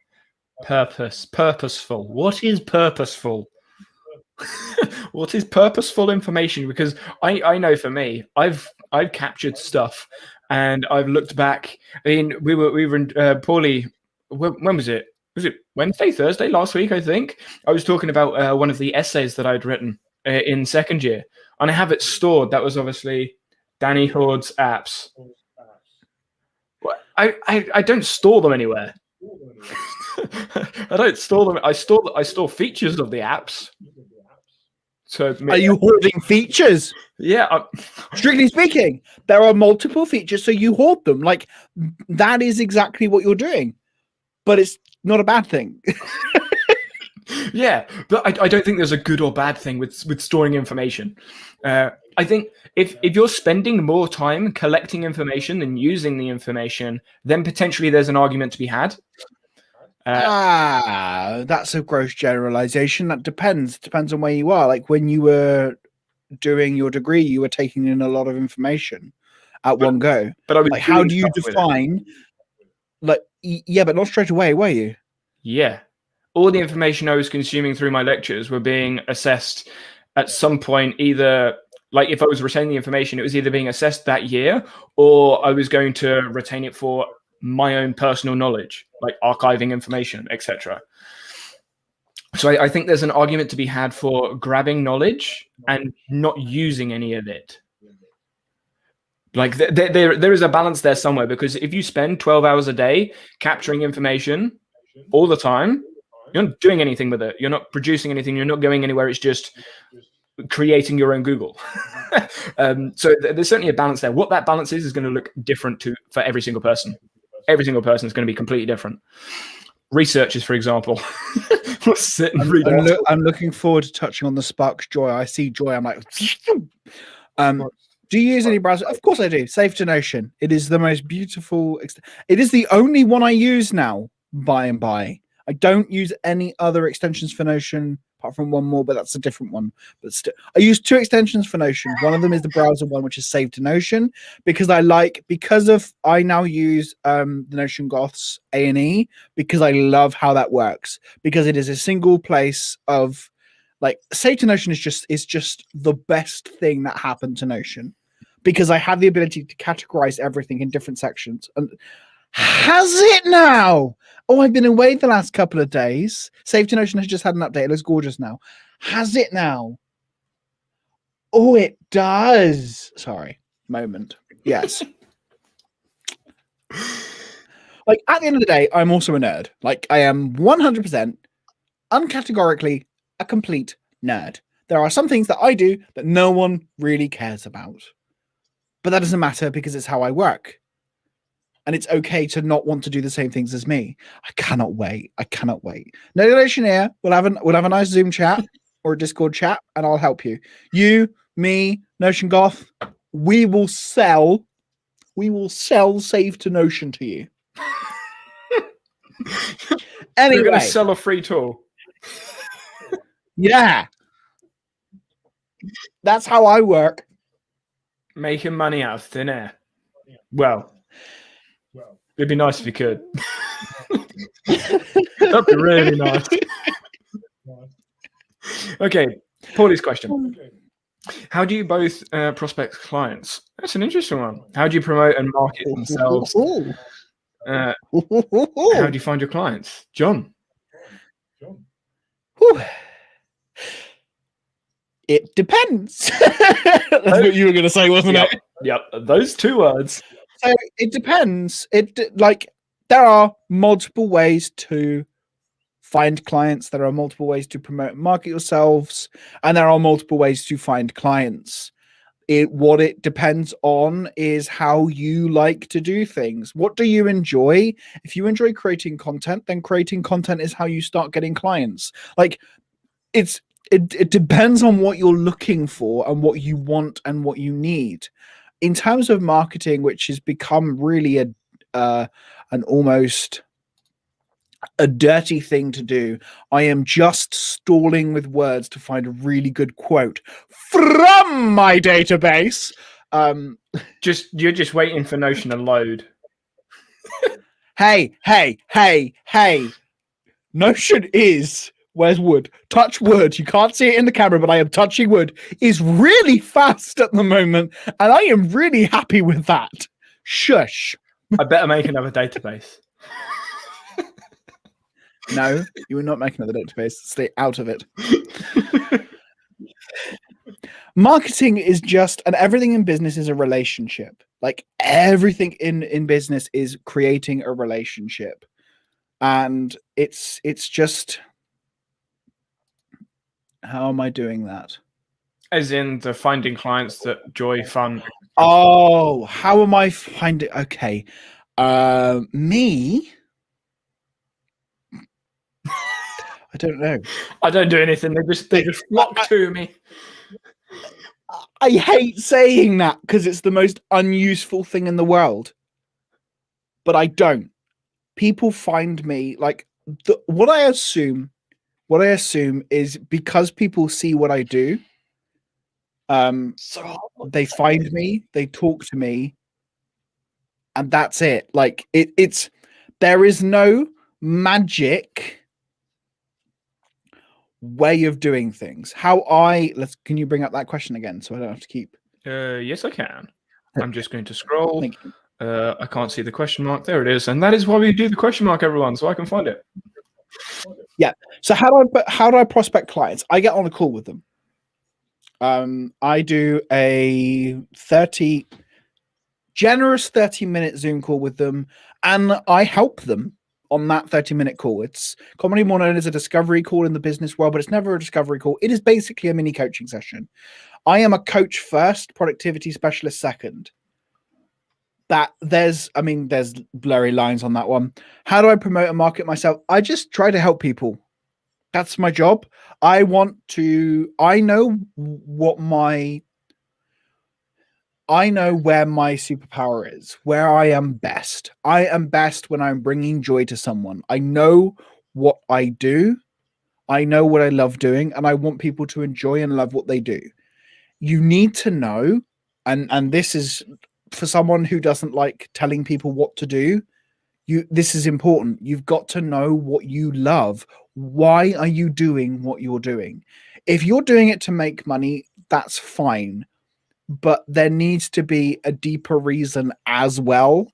Purposeful. What is purposeful? What is purposeful information? Because I know for me, I've captured stuff, and I've looked back. I mean, we were in Paulie. When was it? Was it Wednesday, Thursday last week? I think I was talking about one of the essays that I'd written in second year, and I have it stored. That was obviously Danny Hoard's apps. I don't store them anywhere. I don't store them. I store features of the apps. So are you hoarding features? Yeah. Strictly speaking, there are multiple features, so you hoard them. Like, that is exactly what you're doing, but it's not a bad thing. Yeah, but I don't think there's a good or bad thing with storing information. I think if you're spending more time collecting information than using the information, then potentially there's an argument to be had. That's a gross generalization. That depends on where you are. Like, when you were doing your degree, you were taking in a lot of information at one go. But I was like, how do you define? Like, yeah, but not straight away, were you? Yeah. All the information I was consuming through my lectures were being assessed at some point, either, like, if I was retaining the information, it was either being assessed that year, or I was going to retain it for my own personal knowledge, like archiving information, etc. So I think there's an argument to be had for grabbing knowledge and not using any of it. Like, there is a balance there somewhere, because if you spend 12 hours a day capturing information all the time, you're not doing anything with it. You're not producing anything. You're not going anywhere. It's just creating your own Google. So there's certainly a balance there. What that balance is going to look different for every single person. Every single person is going to be completely different. Researchers, for example, will sit and read. I'm looking forward to touching on the Sparks Joy. I see Joy. I'm like, do you use any browser? Of course I do. Save to Notion. It is the most beautiful. It is the only one I use now. By and by, I don't use any other extensions for Notion apart from one more, but that's a different one. But still, I use two extensions for Notion. One of them is the browser one, which is Save to Notion, because I now use the Notion Goths A&E, because I love how that works, because it is a single place of, like, Save to Notion is just the best thing that happened to Notion, because I have the ability to categorize everything in different sections. And has it now? Oh, I've been away the last couple of days. Save to Notion has just had an update. It looks gorgeous now. Has it now? Oh, it does. Sorry. Moment. Yes. Like, at the end of the day, I'm also a nerd. Like, I am 100% uncategorically a complete nerd. There are some things that I do that no one really cares about. But that doesn't matter because it's how I work. And it's okay to not want to do the same things as me. I cannot wait. I cannot wait. No relation here. We'll have a nice Zoom chat or a Discord chat, and I'll help you. You, me, Notion Goth, we will sell Save to Notion to you. Anyway, you're going to sell a free tool. Yeah. That's how I work. Making money out of thin air. Well, it'd be nice if you could. That'd be really nice. Okay, Paulie's question. How do you both prospect clients? That's an interesting one. How do you promote and market themselves? How do you find your clients? John? It depends. That's what you were going to say, wasn't it? Yep, those two words. So it depends. There are multiple ways to find clients. There are multiple ways to promote and market yourselves, and there are multiple ways to find clients. What it depends on is how you like to do things. What do you enjoy? If you enjoy creating content, then creating content is how you start getting clients. Like it depends on what you're looking for and what you want and what you need. In terms of marketing, which has become really an almost a dirty thing to do, I am just stalling with words to find a really good quote from my database. You're just waiting for Notion to load. Hey. Notion is, where's wood? Touch wood. You can't see it in the camera, but I am touching wood. Is really fast at the moment, and I am really happy with that. Shush. I better make another database. No, you will not make another database. Stay out of it. Marketing is just, and everything in business is a relationship. Like everything in business is creating a relationship. And it's just, how am I doing that? As in the finding clients that joy, fun. Oh, how am I finding? Okay. Me? I don't know. I don't do anything. They just flock to me. I hate saying that because it's the most unuseful thing in the world. But I don't. People find me like what I assume is because people see what I do. They find me, they talk to me, and that's it. Like it's there is no magic way of doing things. Can you bring up that question again so I don't have to keep? Yes, I can. I'm just going to scroll. I can't see the question mark. There it is, and that is why we do the question mark, everyone, so I can find it. Yeah. So how do I prospect clients? I get on a call with them. I do a generous 30-minute Zoom call with them, and I help them on that 30-minute call. It's commonly more known as a discovery call in the business world, but it's never a discovery call. It is basically a mini coaching session. I am a coach first, productivity specialist second. There's blurry lines on that one. How do I promote and market myself? I just try to help people. That's my job. I know where my superpower is, where I am best. I am best when I'm bringing joy to someone. I know what I do. I know what I love doing, and I want people to enjoy and love what they do. You need to know, and this is for someone who doesn't like telling people what to do. This is important. You've got to know what you love. Why are you doing what you're doing? If you're doing it to make money, that's fine. But there needs to be a deeper reason as well.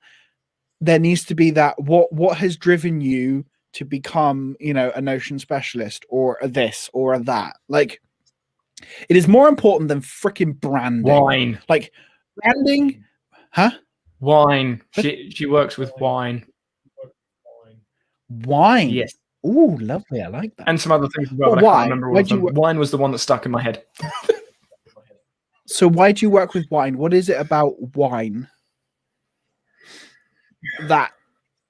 There needs to be that what has driven you to become, a Notion specialist or a this or a that. Like, it is more important than freaking branding. Wine. Like branding, huh? Wine. She works with wine. Wine. Yes. Ooh, lovely. I like that. And some other things as well, But but I why? can't remember all Why of do them. you? Wine was the one that stuck in my head. So why do you work with wine? What is it about wine that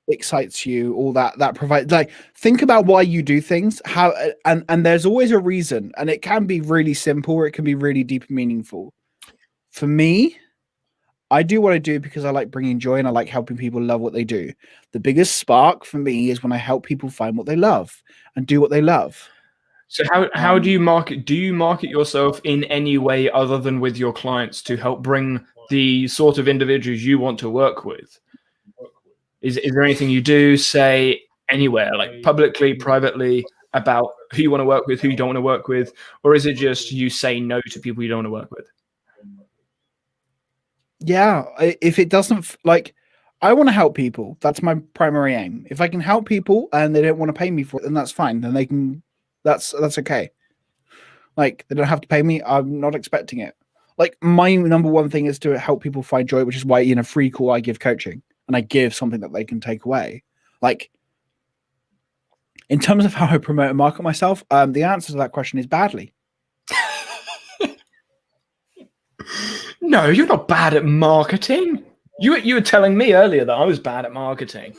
excites you, or that provides, like, think about why you do things, how, and there's always a reason, and it can be really simple or it can be really deep and meaningful. For me, I do what I do because I like bringing joy and I like helping people love what they do. The biggest spark for me is when I help people find what they love and do what they love. So how do you market? Do you market yourself in any way other than with your clients to help bring the sort of individuals you want to work with? Is there anything you do, say, anywhere, like publicly, privately, about who you want to work with, who you don't want to work with, or is it just you say no to people you don't want to work with? Yeah, if it doesn't, like, I want to help people. That's my primary aim. If I can help people and they don't want to pay me for it, then that's fine. Then they can. That's okay. Like, they don't have to pay me. I'm not expecting it. Like, my number one thing is to help people find joy, which is why in a free call I give coaching and I give something that they can take away. Like, in terms of how I promote and market myself, the answer to that question is badly. No, you're not bad at marketing. You were telling me earlier that I was bad at marketing.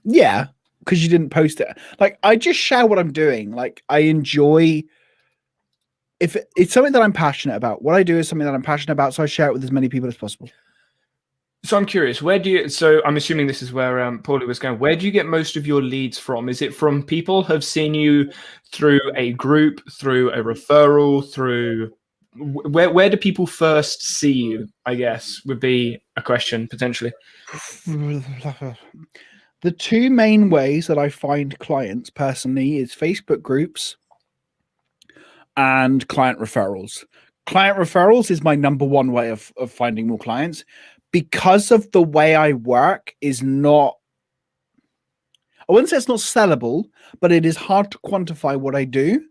Yeah, because you didn't post it. Like, I just share what I'm doing. Like, I enjoy. If it's something that I'm passionate about, what I do is something that I'm passionate about, so I share it with as many people as possible. So I'm curious, where do you? So I'm assuming this is where Paulie was going. Where do you get most of your leads from? Is it from people who have seen you through a group, through a referral, through where do people first see you? I guess would be a question potentially. The two main ways that I find clients personally is Facebook groups and client referrals. Client referrals is my number one way of finding more clients, because of the way I work is not, I wouldn't say it's not sellable, but it is hard to quantify what I do.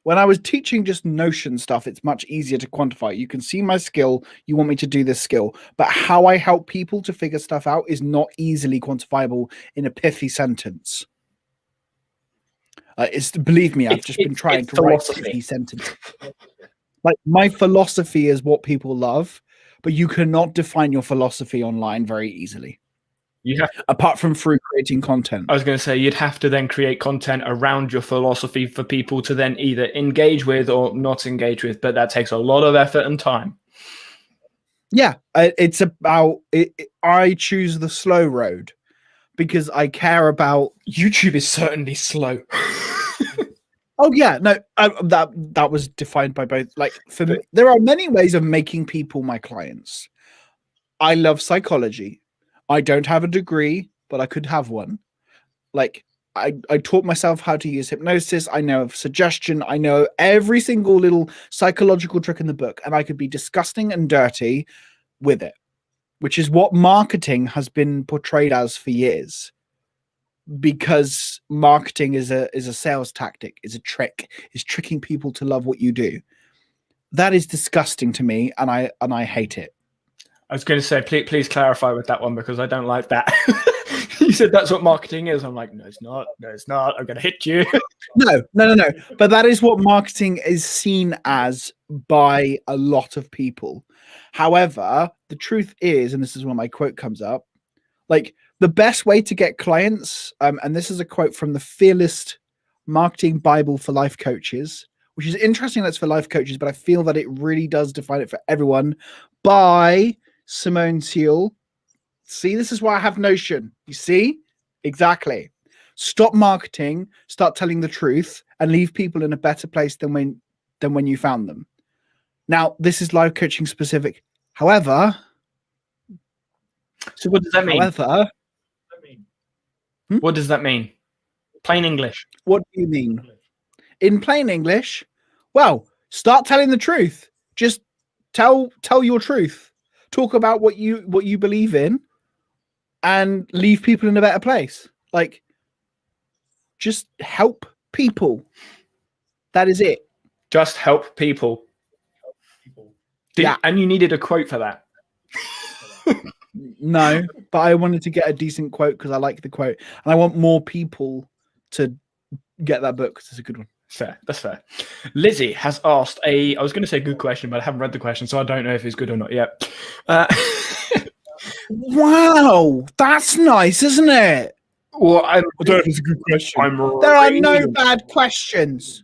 When I was teaching just Notion stuff, it's much easier to quantify. You can see my skill. You want me to do this skill, but how I help people to figure stuff out is not easily quantifiable in a pithy sentence. It's, believe me, I've just been trying to write pithy sentences. Like, my philosophy is what people love, but you cannot define your philosophy online very easily. You have, apart from through creating content. I was going to say, you'd have to then create content around your philosophy for people to then either engage with or not engage with, but that takes a lot of effort and time. Yeah, it's about it. I choose the slow road because I care about. YouTube is certainly slow. Oh yeah, no, that was defined by both. Like, for me, there are many ways of making people my clients. I love psychology. I don't have a degree, but I could have one. Like, I taught myself how to use hypnosis. I know of suggestion. I know every single little psychological trick in the book, and I could be disgusting and dirty with it, which is what marketing has been portrayed as for years. Because marketing is a sales tactic, is a trick, is tricking people to love what you do. That is disgusting to me, and I hate it. I was going to say, please clarify with that one, because I don't like that. You said that's what marketing is. I'm like, no, it's not. No, it's not. I'm going to hit you. No. But that is what marketing is seen as by a lot of people. However, the truth is, and this is when my quote comes up, like, the best way to get clients, and this is a quote from the Fearless Marketing Bible for Life Coaches, which is interesting that's for life coaches, but I feel that it really does define it for everyone, by Simone Seal. See, this is why I have Notion. You see? Exactly. Stop marketing, start telling the truth, and leave people in a better place than when you found them. Now, this is life coaching specific. However, so what does that mean? However, what does that mean? Plain English. What do you mean? In plain English, well, start telling the truth. Just tell your truth. Talk about what you believe in, and leave people in a better place. Like, just help people. That is it. Just help people. Yeah. And you needed a quote for that. No, but I wanted to get a decent quote because I like the quote, and I want more people to get that book because it's a good one. Fair. That's fair. Lizzie has asked I was going to say good question, but I haven't read the question, so I don't know if it's good or not yet. Wow, that's nice, isn't it? Well, I don't know if it's a good question. I'm There are no bad questions.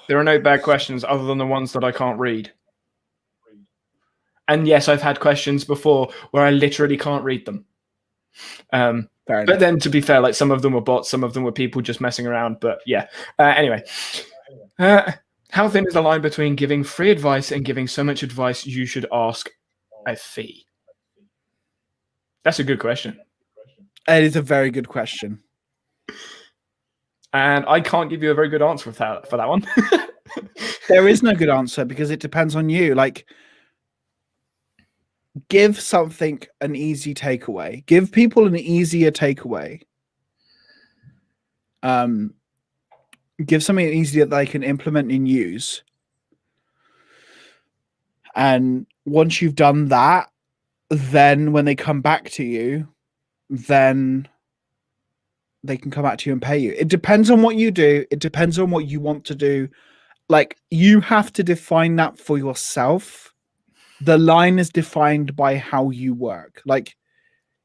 There are no bad questions other than the ones that I can't read. And yes, I've had questions before where I literally can't read them. But then, to be fair, like some of them were bots, some of them were people just messing around. But yeah. Anyway, how thin is the line between giving free advice and giving so much advice you should ask a fee? That's a good question. It is a very good question. And I can't give you a very good answer for that one. There is no good answer because it depends on you. Like, give something an easy takeaway. Give people an easier takeaway. Give something easy that they can implement and use. And once you've done that, then when they come back to you, then they can come back to you and pay you. It depends on what you do. It depends on what you want to do. Like, you have to define that for yourself. The line is defined by how you work. Like,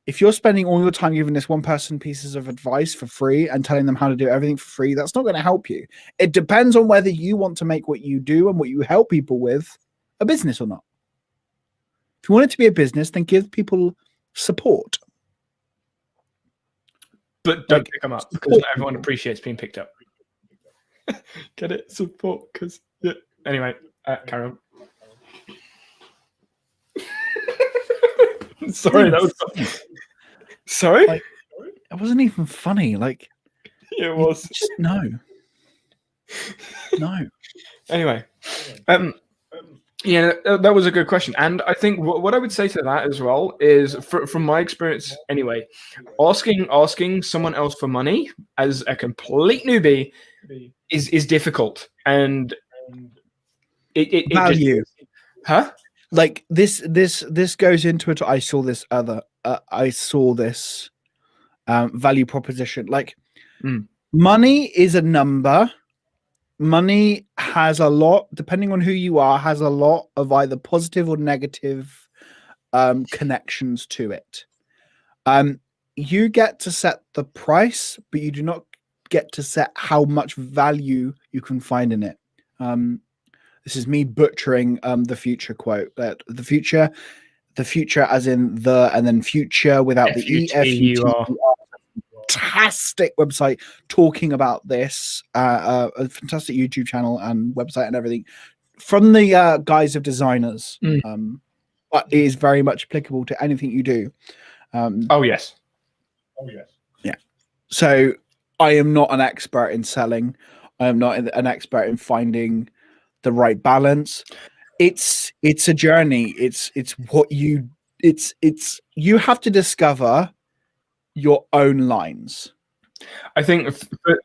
if you're spending all your time giving this one person pieces of advice for free and telling them how to do everything for free, that's not going to help you. It depends on whether you want to make what you do and what you help people with a business or not. If you want it to be a business, then give people support. But don't pick them up because not everyone appreciates being picked up. Get it? Support, because yeah. Anyway, carry on. Sorry, that was funny. Sorry? Like, it wasn't even funny. Like, it was. Just no. Anyway, yeah, that was a good question. And I think what I would say to that as well is, from my experience anyway, asking someone else for money as a complete newbie is difficult. And it value. Huh? Like this goes into it. I saw this value proposition. Like, money is a number. Money has a lot, depending on who you are, has a lot of either positive or negative connections to it. You get to set the price, but you do not get to set how much value you can find in it. This is me butchering the future quote. That the future as in the, and then future without the E. F-U-T-U-R. Fantastic website talking about this. A fantastic YouTube channel and website and everything from the guise of designers. But it is very much applicable to anything you do. Oh yes. Yeah. So I am not an expert in selling. I am not an expert in finding the right balance. It's a journey. It's what you have to discover your own lines. I think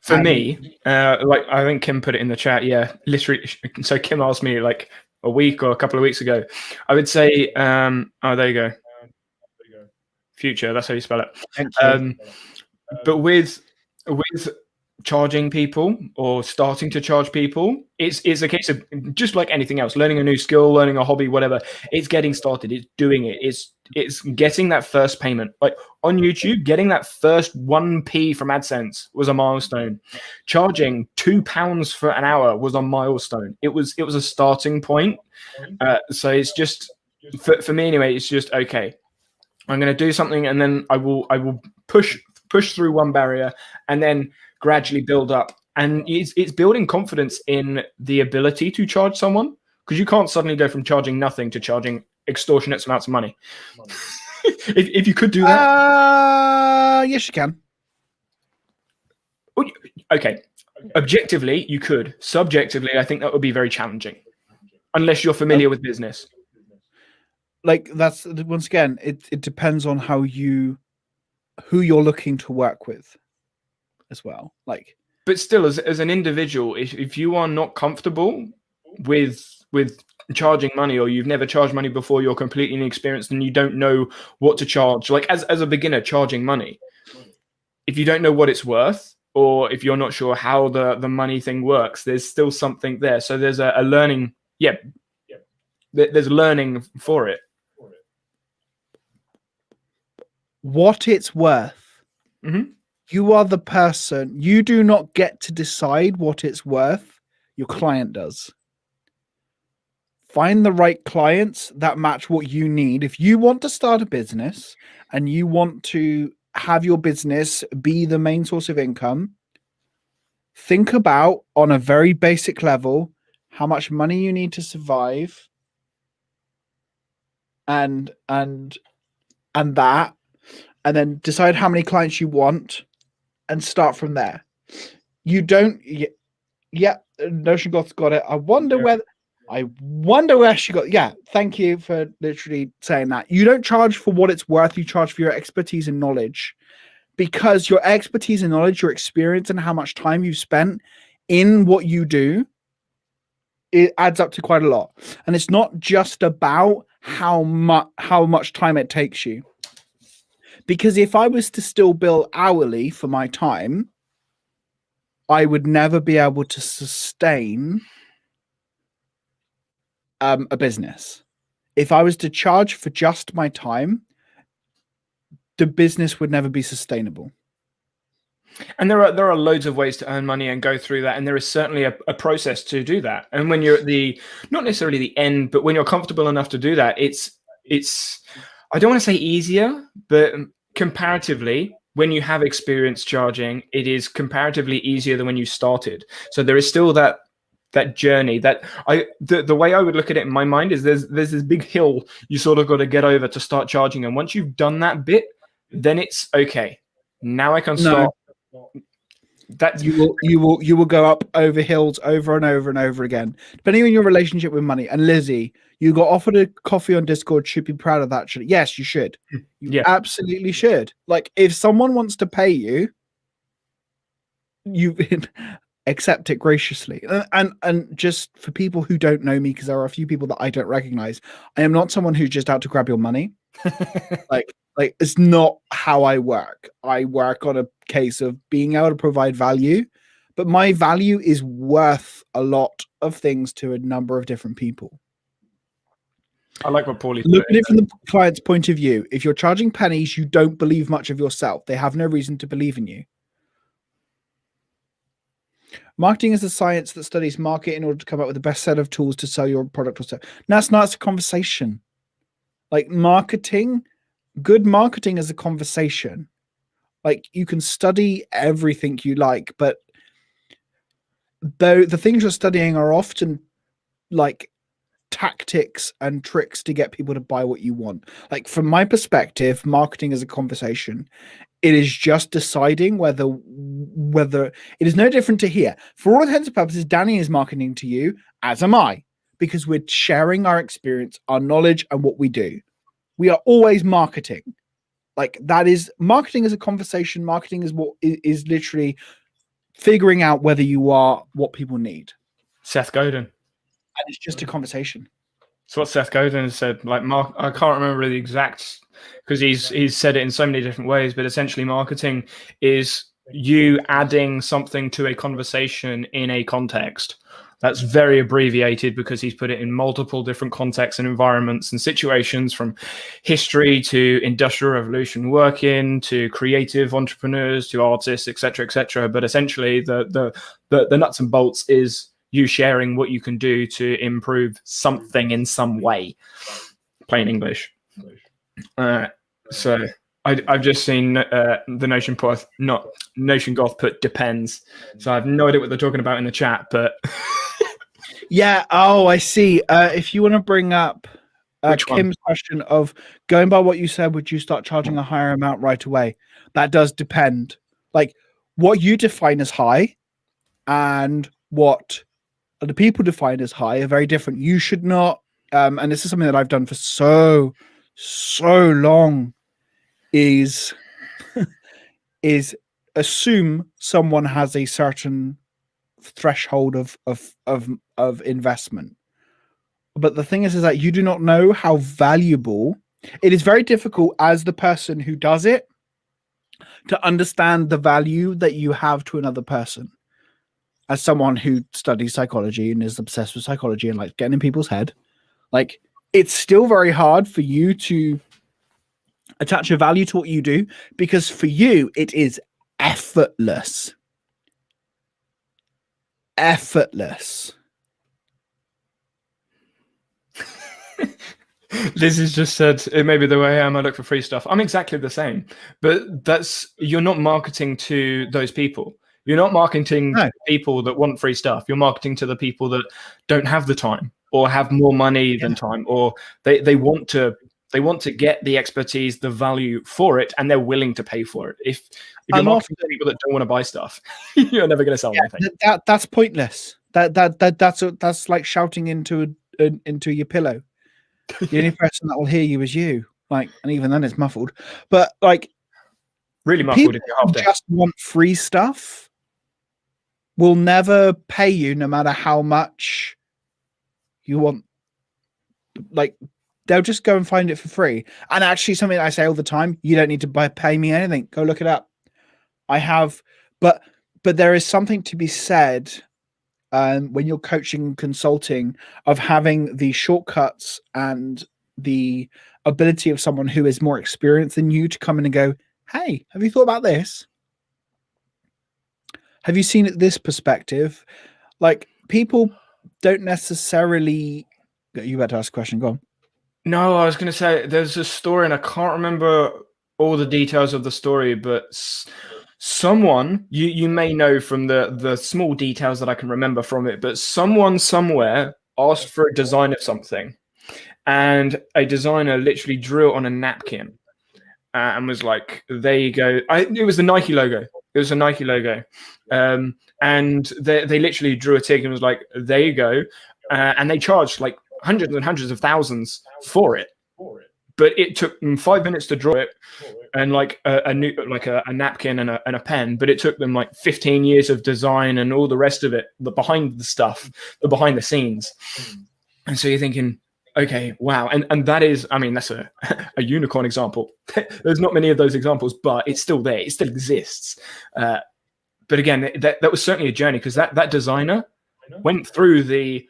for me, like I think Kim put it in the chat. Yeah, literally. So Kim asked me like a week or a couple of weeks ago. I would say, oh, there you go. Future. That's how you spell it. But with charging people or starting to charge people, it's a case of just like anything else, learning a new skill, learning a hobby, whatever. It's getting started. It's doing it. It's getting that first payment. Like on YouTube, getting that first 1p from AdSense was a milestone. Charging £2 for an hour was a milestone. It was a starting point. So it's just for me anyway. It's just okay. I'm going to do something, and then I will push through one barrier, and then gradually build up. And it's building confidence in the ability to charge someone, because you can't suddenly go from charging nothing to charging extortionate amounts of money. if you could do that, yes, you can. Okay, objectively you could. Subjectively, I think that would be very challenging, unless you're familiar with business. Like that's once again, it depends on who you're looking to work with as well. Like, but still, as an individual, if you are not comfortable with charging money, or you've never charged money before, you're completely inexperienced and you don't know what to charge. Like as a beginner charging money, if you don't know what it's worth, or if you're not sure how the money thing works, there's still something there. So there's a learning. Yeah, there's learning for it. What it's worth. Mm-hmm. You are the person. You do not get to decide what it's worth. Your client does. Find the right clients that match what you need. If you want to start a business and you want to have your business be the main source of income, think about, on a very basic level, how much money you need to survive, and that, and then decide how many clients you want and start from there. You don't. Yeah, Notion Goth's got it. I wonder where she got. Yeah, thank you for literally saying that. You don't charge for what it's worth. You charge for your expertise and knowledge, because your expertise and knowledge, your experience, and how much time you've spent in what you do, it adds up to quite a lot. And it's not just about how much time it takes you. Because if I was to still bill hourly for my time, I would never be able to sustain a business. If I was to charge for just my time, the business would never be sustainable. And there are loads of ways to earn money and go through that, and there is certainly a process to do that. And when you're at the, not necessarily the end, but when you're comfortable enough to do that, it's I don't want to say easier, but comparatively, when you have experience charging, it is comparatively easier than when you started. So there is still that journey. That the way I would look at it in my mind is there's this big hill you sort of got to get over to start charging, and once you've done that bit, then it's okay. Now I can start. That you will go up over hills over and over and over again, depending on your relationship with money. And Lizzie, you got offered a coffee on Discord. Should be proud of that. Yes, you should. You absolutely should. Like, if someone wants to pay you, you accept it graciously. And just for people who don't know me, because there are a few people that I don't recognize, I am not someone who's just out to grab your money. Like it's not how I work. I work on a case of being able to provide value, but my value is worth a lot of things to a number of different people. I like what Paulie look at it from the client's point of view. If you're charging pennies, you don't believe much of yourself. They have no reason to believe in you. Marketing is a science that studies market in order to come up with the best set of tools to sell your product or service. That's not a conversation. Like marketing, good marketing is a conversation. Like you can study everything you like, but though the things you're studying are often like tactics and tricks to get people to buy what you want. Like from my perspective, marketing is a conversation. It is just deciding whether it is no different to here. For all intents and purposes, Danny is marketing to you, as am I, because we're sharing our experience, our knowledge, and what we do. We are always marketing. Like that is marketing is a conversation. Marketing is what is literally figuring out whether you are what people need. Seth Godin. And it's just a conversation. It's what Seth Godin has said. Like I can't remember the exact, because he's said it in so many different ways, but essentially marketing is you adding something to a conversation in a context. That's very abbreviated because he's put it in multiple different contexts and environments and situations, from history to industrial revolution working to creative entrepreneurs to artists, etc., etc. But essentially the nuts and bolts is you sharing what you can do to improve something in some way. Plain English. So I've just seen the Notion Goth put depends. So I have no idea what they're talking about in the chat, but yeah. Oh, I see. If you want to bring up Kim's question of going by what you said, would you start charging a higher amount right away? That does depend. Like what you define as high and what the people define as high are very different. You should not, and this is something that I've done for so long, is assume someone has a certain threshold of investment. But the thing is that you do not know how valuable it is. Very difficult as the person who does it to understand the value that you have to another person. As someone who studies psychology and is obsessed with psychology and like getting in people's head, like it's still very hard for you to attach a value to what you do, because for you it is effortless. Liz has just said, it may be the way I am, I look for free stuff. I'm exactly the same. But you're not marketing to those people. You're not marketing to people that want free stuff. You're marketing to the people that don't have the time or have more money than time, or they want to get the expertise, the value for it, and they're willing to pay for it. If you're marketing to people that don't want to buy stuff, you're never going to sell anything. That's pointless. That's like shouting into your pillow. The only person that will hear you is you. Like, and even then it's muffled. But like, really muffled if you're half dead. Just want free stuff will never pay you, no matter how much you want. Like, they'll just go and find it for free. And actually, something that I say all the time: you don't need to pay me anything. Go look it up. I have, but there is something to be said when you're coaching and consulting of having the shortcuts and the ability of someone who is more experienced than you to come in and go, hey, have you thought about this? Have you seen it this perspective? Like, people don't necessarily... You better ask a question. Go on. No, I was going to say there's a story, and I can't remember all the details of the story, but someone you may know from the small details that I can remember from it, but someone somewhere asked for a design of something, and a designer literally drew it on a napkin and was like, there you go. It was the Nike logo. It was a Nike logo. And they literally drew a tick and was like, there you go. And they charged like hundreds and hundreds of thousands for it. But it took them 5 minutes to draw it, and like a napkin and a pen. But it took them like 15 years of design and all the rest of it, the behind the stuff, the behind the scenes. And so you're thinking, okay, wow. And that is, I mean, that's a unicorn example. There's not many of those examples, but it's still there. It still exists. But again, that was certainly a journey, because that designer went through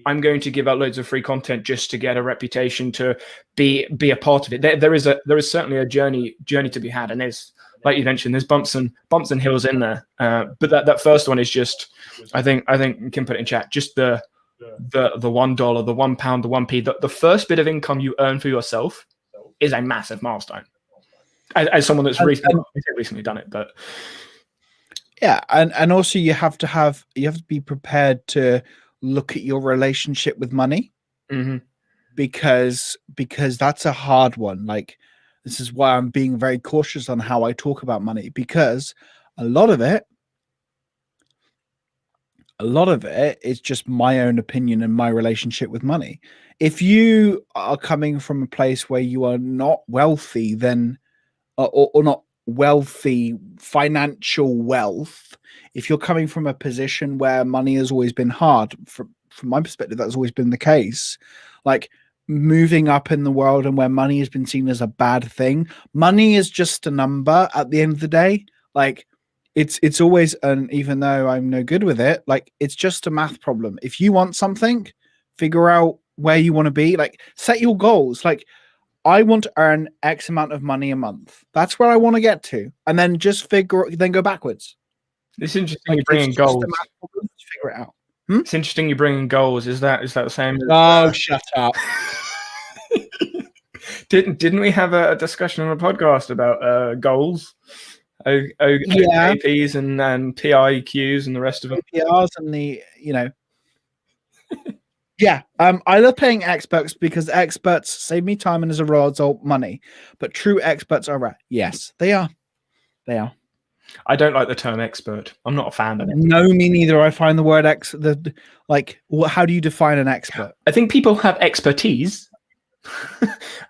I'm going to give out loads of free content just to get a reputation, to be a part of it. There is certainly a journey to be had, and there's, like you mentioned, there's bumps and hills in there. But that first one is just, I think you can put it in chat, just the $1, the £1, the £1, the first bit of income you earn for yourself is a massive milestone. As someone that's recently done it, but yeah, and also you have to be prepared to look at your relationship with money, because that's a hard one. Like, this is why I'm being very cautious on how I talk about money, because a lot of it is just my own opinion and my relationship with money. If you are coming from a place where you are not wealthy, then or not wealthy, financial wealth, if you're coming from a position where money has always been hard, from my perspective, that's always been the case. Like, moving up in the world and where money has been seen as a bad thing, money is just a number at the end of the day. Like, it's always, and even though I'm no good with it, like, it's just a math problem. If you want something, figure out where you want to be. Like, set your goals. Like, I want to earn X amount of money a month. That's where I want to get to, and then just then go backwards. It's interesting you bring in goals. Figure it out. It's interesting you bring in goals. Is that the same? Oh, shut up! Didn't we have a discussion on a podcast about goals? OKPs and PIQs and the rest of them. PRs and Yeah, I love paying experts, because experts save me time and as a result money. But true experts are rare. Yes, they are. They are. I don't like the term expert. I'm not a fan of it. No, me neither. I find the word how do you define an expert? I think people have expertise.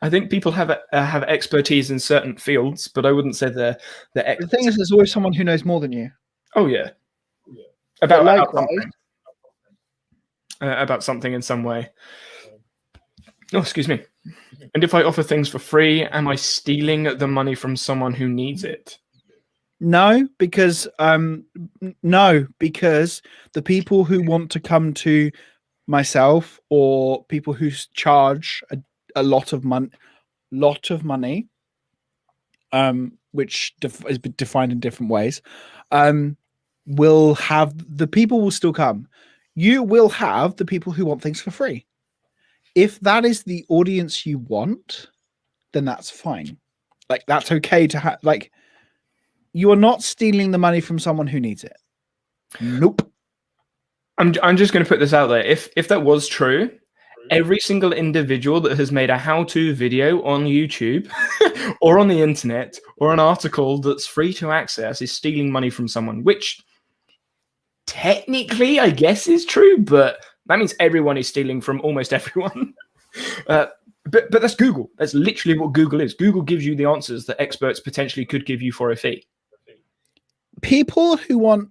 I think people have expertise in certain fields, but I wouldn't say they're experts. The thing is, there's always someone who knows more than you. Oh yeah, about something in some way. Oh, excuse me. And if I offer things for free, am I stealing the money from someone who needs it? No, because the people who want to come to myself or people who charge a lot of money, which is defined in different ways, will have the people will still come. You will have the people who want things for free. If that is the audience you want, then that's fine. Like, that's okay to have. Like, you are not stealing the money from someone who needs it. Nope. I'm just going to put this out there. If that was true, every single individual that has made a how-to video on YouTube or on the internet or an article that's free to access is stealing money from someone, which technically I guess is true, but that means everyone is stealing from almost everyone. But that's Google. That's literally what Google is. Google gives you the answers that experts potentially could give you for a fee. People who want,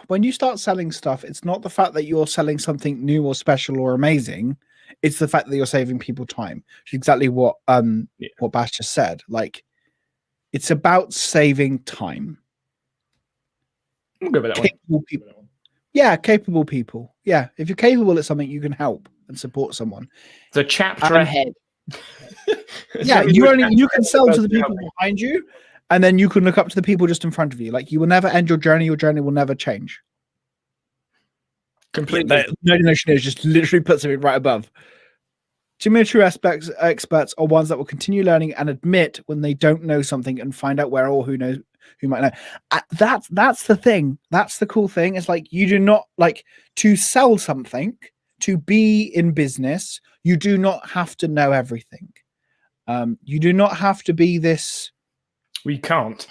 when you start selling stuff, it's not the fact that you're selling something new or special or amazing. It's the fact that you're saving people time. Which is exactly what Bash just said. Like, it's about saving time. We'll go with that capable people. Yeah, capable people. Yeah, if you're capable at something, you can help and support someone. The chapter ahead. Yeah, you can sell to the people behind you, and then you can look up to the people just in front of you. Like, you will never end your journey. Your journey will never change. Completely. The notion is just literally puts it right above. Too many true experts are ones that will continue learning and admit when they don't know something and find out where or who might know. That's the thing. That's the cool thing. It's like, you do not, like, to sell something, to be in business, you do not have to know everything. You do not have to be this. We can't.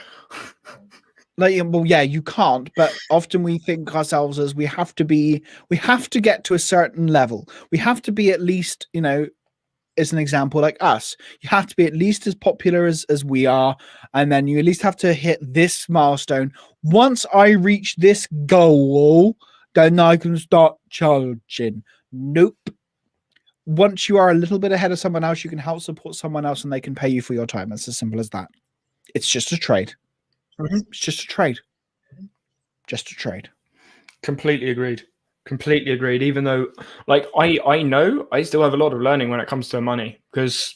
Like, well, yeah, you can't, but often we think ourselves as we have to get to a certain level. We have to be at least, as an example, like us, you have to be at least as popular as we are. And then you at least have to hit this milestone. Once I reach this goal, then I can start charging. Nope. Once you are a little bit ahead of someone else, you can help support someone else and they can pay you for your time. It's as simple as that. It's just a trade. Mm-hmm. It's just a trade. Just a trade. Completely agreed. Completely agreed. Even though, like, I know I still have a lot of learning when it comes to money, because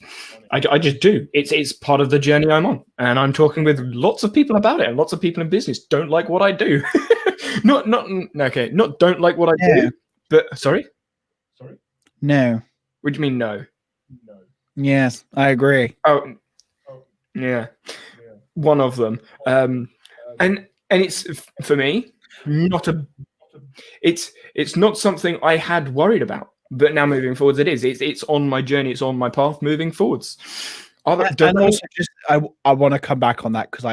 I just do. It's part of the journey I'm on, and I'm talking with lots of people about it, and lots of people in business don't like what I do. not don't like what I do, but sorry. No. What do you mean no? Yes, I agree. Oh, yeah. One of them. And it's, for me, it's not something I had worried about, but now moving forwards it is. It's on my journey, it's on my path moving forwards. And also, just I want to come back on that, because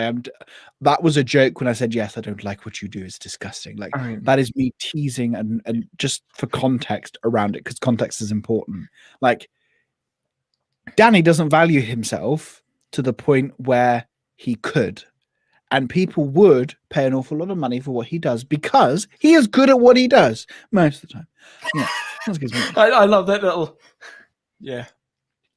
that was a joke when I said, yes, I don't like what you do, it's disgusting. Like, that is me teasing and just for context around it, because context is important. Like, Danny doesn't value himself to the point where he could, and people would pay an awful lot of money for what he does because he is good at what he does most of the time. Yeah, I love that little. Yeah.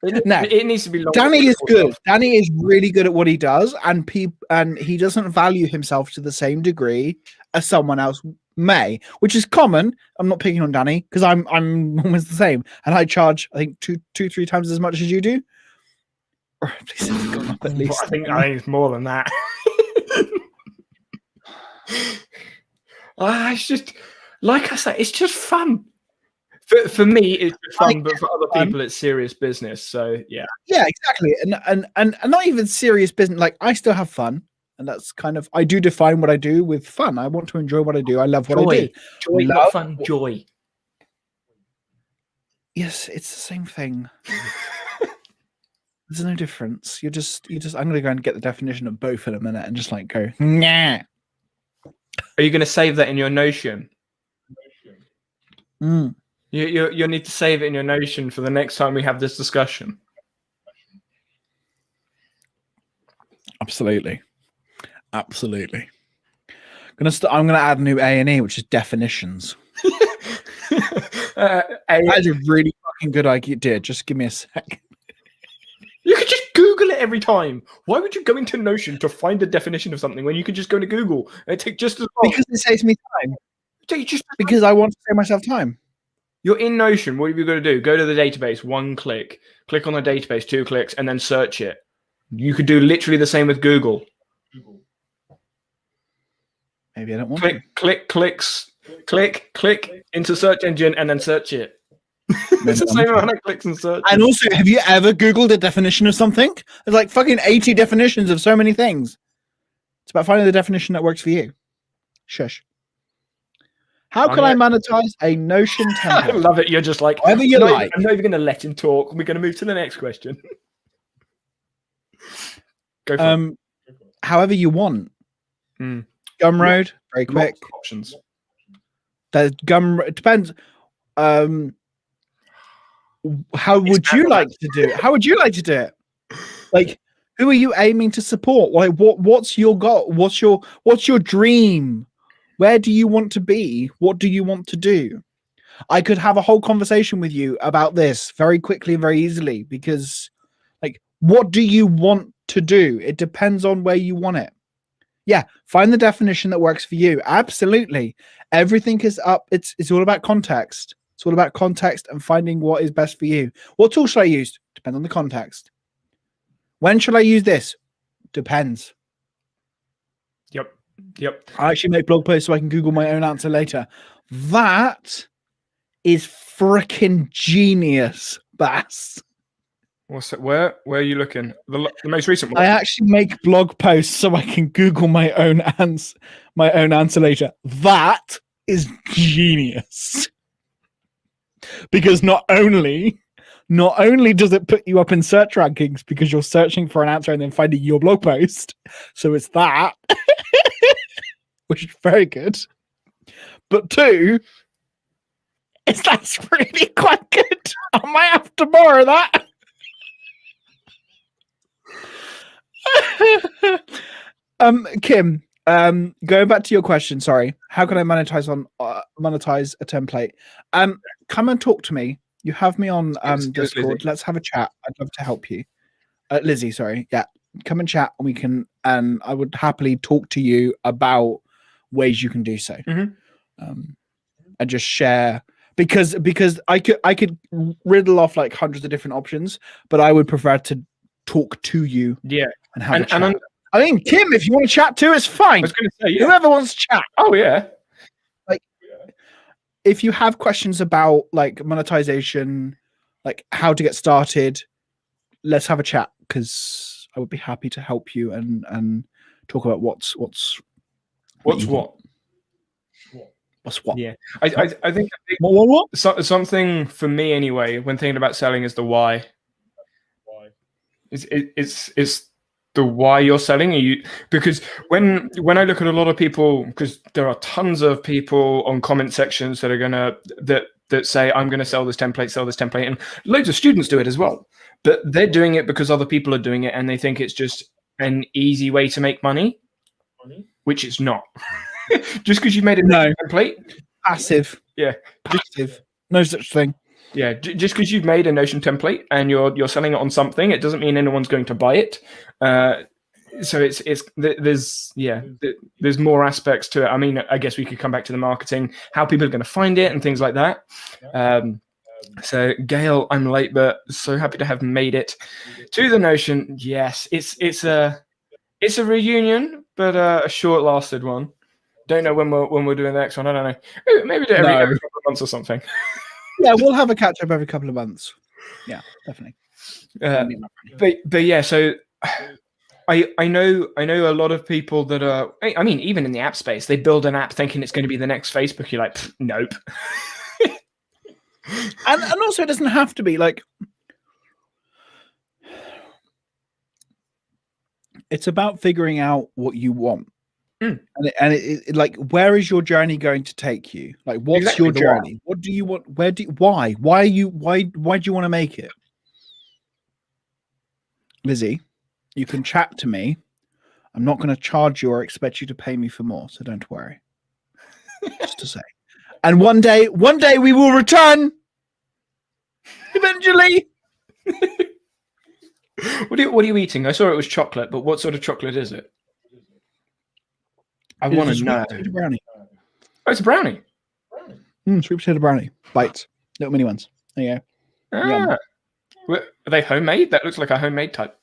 It needs to be long. Danny is good. Danny is really good at what he does, and he doesn't value himself to the same degree as someone else may, which is common. I'm not picking on Danny, because I'm almost the same, and I charge, I think, 2-3 times as much as you do. Or at least I think it's more than that. It's just, like I say, it's just fun. For me, it's fun, but for other people, it's serious business. So yeah, exactly, and not even serious business. Like, I still have fun, and that's kind of, I do define what I do with fun. I want to enjoy what I do. I love what I do. Joy, not fun. Joy. Yes, it's the same thing. There's no difference. You just. I'm gonna go and get the definition of both in a minute and just like go. Nah. Are you gonna save that in your Notion? Mm. You'll need to save it in your Notion for the next time we have this discussion. Absolutely. I'm gonna add a new A&E, which is definitions. That is a really fucking good idea. Just give me a sec. You could just Google it every time. Why would you go into Notion to find a definition of something when you could just go to Google? It takes just as long. Because it saves me time. Just Because I want to save myself time. You're in Notion. What have you got to do? Go to the database, 1 click. Click on the database, 2 clicks, and then search it. You could do literally the same with Google. Maybe I don't want click into search engine, and then search it. It's the same amount of clicks and search. And also, have you ever Googled a definition of something? There's like fucking 80 definitions of so many things. It's about finding the definition that works for you. Shush. How can I monetize a Notion template? I love it. You're just like, whatever you like. I'm not even going to let him talk. We're going to move to the next question. Go for it. However you want. Gumroad, very quick. Options. The it depends. How would you like to do it? How would you like to do it? Like, who are you aiming to support? Like, what's your goal? What's your dream? Where do you want to be? What do you want to do? I could have a whole conversation with you about this very quickly and very easily, because, like, what do you want to do? It depends on where you want it. Yeah, find the definition that works for you. Absolutely. Everything is up. It's all about context. It's all about context and finding what is best for you. What tool should I use? Depends on the context. When should I use this? Depends. Yep. I actually make blog posts so I can Google my own answer later. That is freaking genius, Bass. What's it? Where are you looking? The most recent one. I actually make blog posts so I can Google my own answer later. That is genius. Because not only does it put you up in search rankings because you're searching for an answer and then finding your blog post, so it's that, which is very good. But 2, that's really quite good. I might have to borrow that. Kim, going back to your question, sorry. How can I monetize a template? Come and talk to me. You have me on Discord. Let's have a chat. I'd love to help you. Lizzie, sorry. Yeah. Come and chat and we can, and I would happily talk to you about ways you can do so. And just share, because I could riddle off like hundreds of different options, but I would prefer to talk to you. Yeah. And have a chat. I mean, Kim, if you want to chat too, it's fine. I was going to say, yeah. Whoever wants to chat. Oh yeah. Like, if you have questions about like monetization, like how to get started, let's have a chat, because I would be happy to help you and talk about what's what. Yeah, I think what? Something for me anyway, when thinking about selling, is the why. It's the why you're selling. Because when I look at a lot of people, because there are tons of people on comment sections that are gonna that say, I'm gonna sell this template, and loads of students do it as well. But they're doing it because other people are doing it, and they think it's just an easy way to make money, which it's not. Just because you made a template, passive. Yeah, passive. No such thing. Yeah, just because you've made a Notion template and you're selling it on something, it doesn't mean anyone's going to buy it. So there's more aspects to it. I mean, I guess we could come back to the marketing, how people are going to find it and things like that. So Gail, I'm late, but so happy to have made it to the Notion. Yes, it's a reunion, but a short-lasted one. Don't know when we're doing the next one. I don't know. Maybe do it every couple of months or something. Yeah, we'll have a catch up every couple of months. Yeah, definitely. But yeah, so I know a lot of people that are. I mean, even in the app space, they build an app thinking it's going to be the next Facebook. You're like, nope. and also, it doesn't have to be like. It's about figuring out what you want. And it like, where is your journey going to take you? Like, what's your journey? What do you want? Why do you want to make it? Lizzie, you can chat to me. I'm not going to charge you or expect you to pay me for more, so don't worry. Just to say. And one day we will return. Eventually. What are you eating? I saw it was chocolate, but what sort of chocolate is it? I want to know. Sweet potato brownie. Oh, it's a brownie. Sweet potato brownie. Bites. Little mini ones. There you go. Yum. Are they homemade? That looks like a homemade type.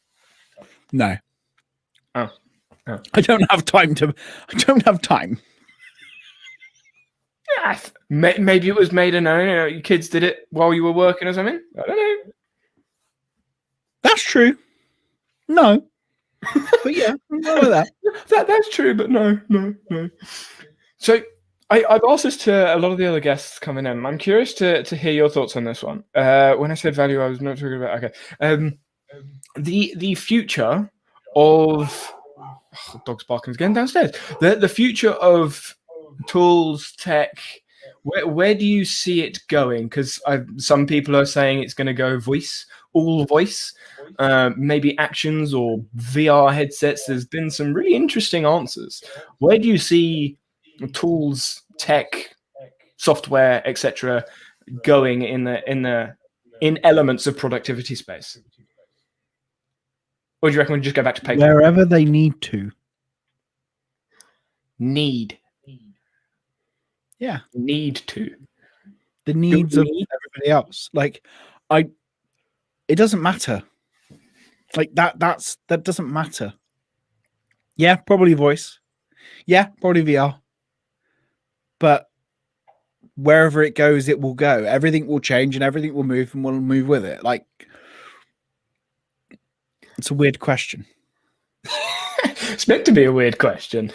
No. Oh. I don't have time. Yeah, maybe it was made and your kids did it while you were working or something. I don't know. That's true. No. But yeah, that. That's true, but no. So I've asked this to a lot of the other guests coming in. I'm curious to hear your thoughts on this one. When I said value, I was not talking about the future of dog's barking again downstairs. The future of tools, tech. Where do you see it going? Because some people are saying it's going to go all voice, maybe actions or VR headsets. There's been some really interesting answers. Where do you see tools, tech, software, etc., going in elements of productivity space? Or do you reckon we just go back to paper? Wherever they need to. Yeah. Need to. The needs of everybody else. Like, it doesn't matter. Like that doesn't matter. Yeah, probably voice. Yeah, probably VR. But wherever it goes, it will go. Everything will change and everything will move and we'll move with it. Like, it's a weird question. It's meant to be a weird question.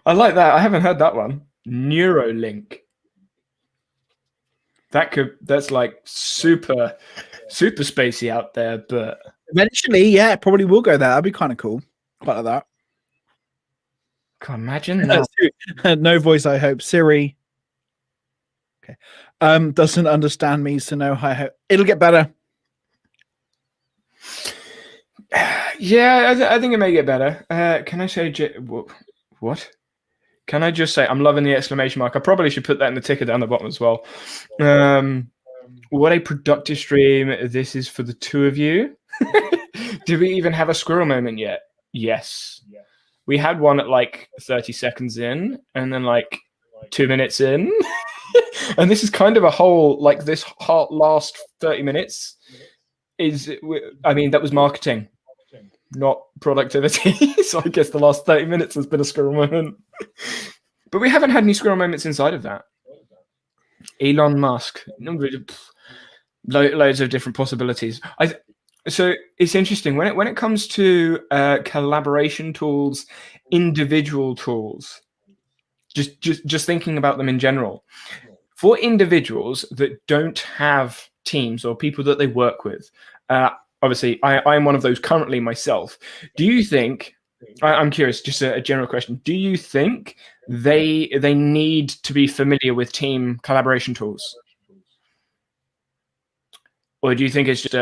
I like that. I haven't heard that one. Neuralink. That's like super spacey out there, but eventually, yeah, it probably will go there. That'd be kind of cool. Quite like that. Can't imagine that. No voice, I hope. Siri. Okay. Doesn't understand me, so no, I hope it'll get better. Yeah, I think it may get better. Can I say what? Can I just say I'm loving the exclamation mark? I probably should put that in the ticker down the bottom as well. What a productive stream. This is for the two of you. Did we even have a squirrel moment yet? Yes. We had one at like 30 seconds in and then like 2 minutes in. And this is kind of a whole, like this last 30 minutes that was marketing, not productivity. So I guess the last 30 minutes has been a squirrel moment. But we haven't had any squirrel moments inside of that. Elon Musk, loads of different possibilities. So it's interesting when it comes to collaboration tools, individual tools. Just thinking about them in general. For individuals that don't have teams or people that they work with, obviously I am one of those currently myself. Do you think? I'm curious. Just a general question. Do you think they need to be familiar with team collaboration tools, or do you think it's just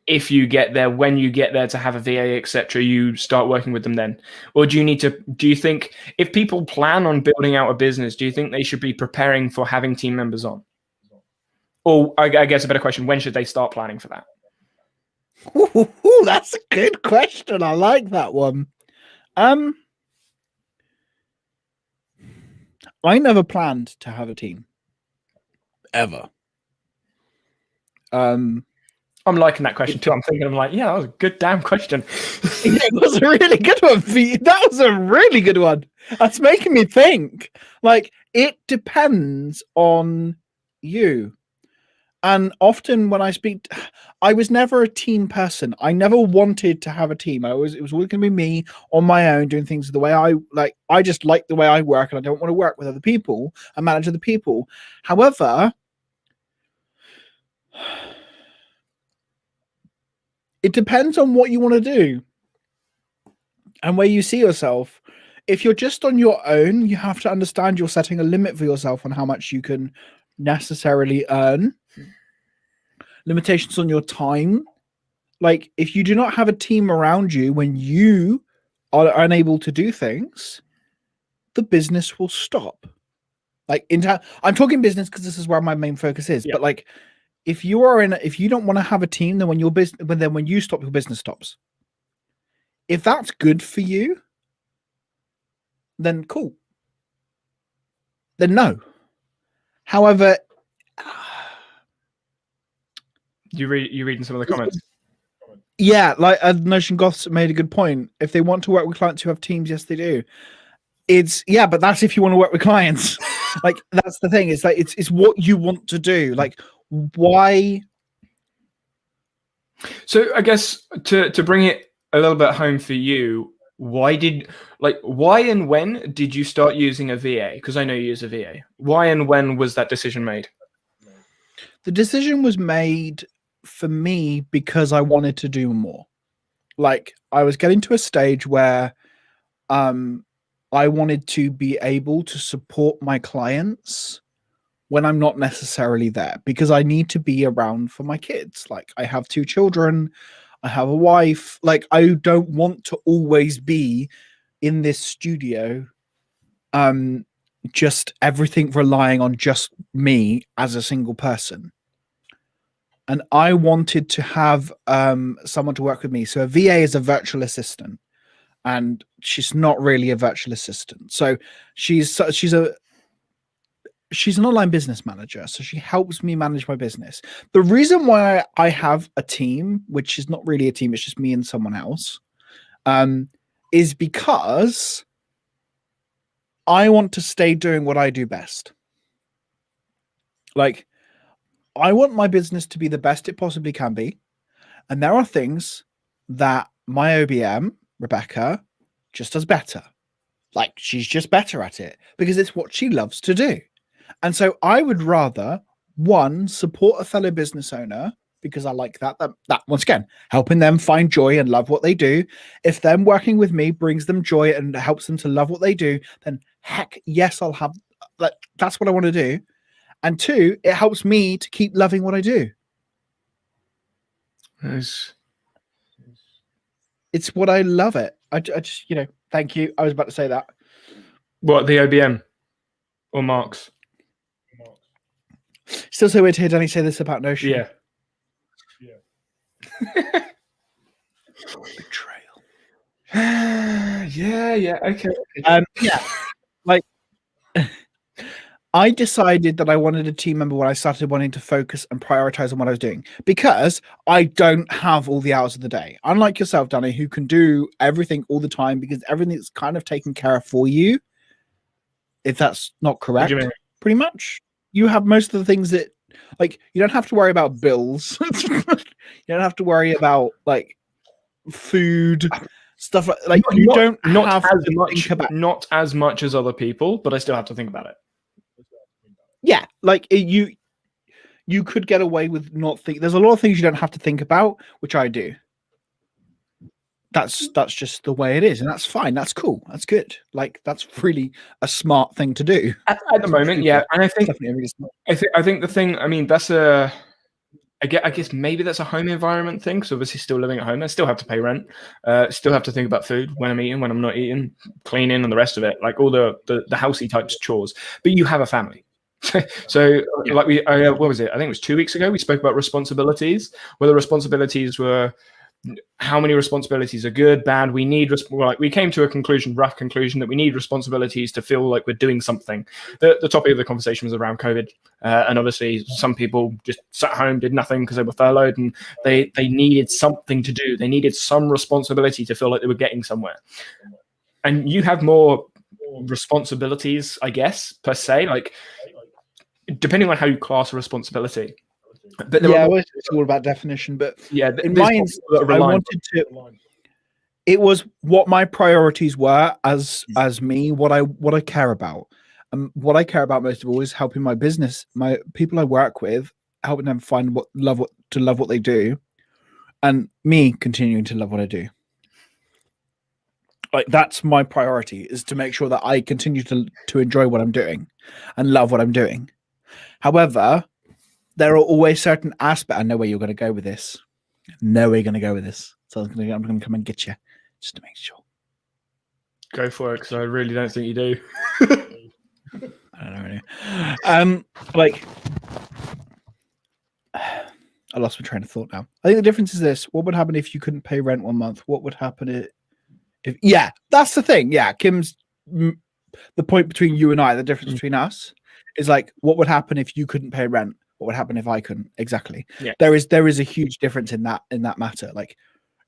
if you get there, when you get there to have a VA, etc., you start working with them then? Or do you think if people plan on building out a business, do you think they should be preparing for having team members on? Or I guess a better question, when should they start planning for that? Ooh, that's a good question. I like that one. I never planned to have a team. Ever. I'm liking that question too. I'm thinking, I'm like, yeah, that was a good damn question. It was a really good one for you. That was a really good one. That's making me think. Like, it depends on you. And often when I speak, I was never a team person. I never wanted to have a team. It was always going to be me on my own doing things the way I like. I just like the way I work, and I don't want to work with other people and manage other people. However, it depends on what you want to do and where you see yourself. If you're just on your own, you have to understand you're setting a limit for yourself on how much you can necessarily earn. Limitations on your time. Like, if you do not have a team around you when you are unable to do things, the business will stop. Like I'm talking business because this is where my main focus is. Yeah. But like, if you don't want to have a team, then when you stop, your business stops. If that's good for you, then cool. Then no. However, you reading some of the comments. Yeah, like Notion Goths made a good point. If they want to work with clients who have teams, yes, they do. But that's if you want to work with clients. Like, that's the thing. It's like it's what you want to do. Like, why? So I guess to bring it a little bit home for you, why and when did you start using a VA? Because I know you use a VA. Why and when was that decision made? The decision was made for me because I wanted to do more. Like, I was getting to a stage where I wanted to be able to support my clients when I'm not necessarily there, because I need to be around for my kids. Like, I have 2 children, I have a wife. Like, I don't want to always be in this studio, just everything relying on just me as a single person. And I wanted to have someone to work with me. So a VA is a virtual assistant, and she's not really a virtual assistant. So she's an online business manager. So she helps me manage my business. The reason why I have a team, which is not really a team, it's just me and someone else, is because I want to stay doing what I do best. Like, I want my business to be the best it possibly can be. And there are things that my OBM, Rebecca, just does better. Like, she's just better at it because it's what she loves to do. And so I would rather, one, support a fellow business owner, because I like that once again, helping them find joy and love what they do. If them working with me brings them joy and helps them to love what they do, then heck yes, I'll have that. That's what I want to do. And 2, it helps me to keep loving what I do. Nice. It's what I love it. I just, thank you. I was about to say that. What, the OBM or Marks? Still so weird to hear Danny say this about Notion. Yeah. Betrayal. Yeah. Okay. Yeah. Like, I decided that I wanted a team member when I started wanting to focus and prioritize on what I was doing, because I don't have all the hours of the day. Unlike yourself, Danny, who can do everything all the time because everything's kind of taken care of for you. If that's not correct, pretty much. You have most of the things that, like, you don't have to worry about bills. You don't have to worry about, like, food, stuff like you don't have as to much, think about. Not as much as other people, but I still have to think about it. Yeah, like you could get away with not think. There's a lot of things you don't have to think about, which I do. That's just the way it is, and that's fine. That's cool. That's good. Like, that's really a smart thing to do at the moment. Yeah, and I think the thing. I mean, that's I guess maybe that's a home environment thing. Because obviously, still living at home, I still have to pay rent. Still have to think about food when I'm eating, when I'm not eating, cleaning, and the rest of it. Like all the housey types chores. But you have a family. So yeah. Like what was it? I think it was 2 weeks ago. We spoke about responsibilities. Where the responsibilities were, how many responsibilities are good, bad. We need we came to a rough conclusion that we need responsibilities to feel like we're doing something. The topic of the conversation was around COVID, and obviously some people just sat home, did nothing because they were furloughed, and they needed something to do. They needed some responsibility to feel like they were getting somewhere. And you have more responsibilities, I guess, per se, like depending on how you class a responsibility. But it's all about definition. But yeah, in my instance, I wanted to. It was what my priorities were as me, what I care about, and what I care about most of all is helping my business, my people I work with, helping them find love what they do, and me continuing to love what I do. Like, that's my priority, is to make sure that I continue to enjoy what I'm doing and love what I'm doing. However, there are always certain aspects. I know where you're going to go with this. So I'm going to come and get you just to make sure. Go for it, because I really don't think you do. I don't know Like, I lost my train of thought now. I think the difference is this: what would happen if you couldn't pay rent 1 month? What would happen if? Yeah, that's the thing. Yeah, Kim's the point between you and I. The difference between us is like, what would happen if you couldn't pay rent? What would happen if I couldn't? Exactly. Yeah. There is a huge difference in that matter. Like,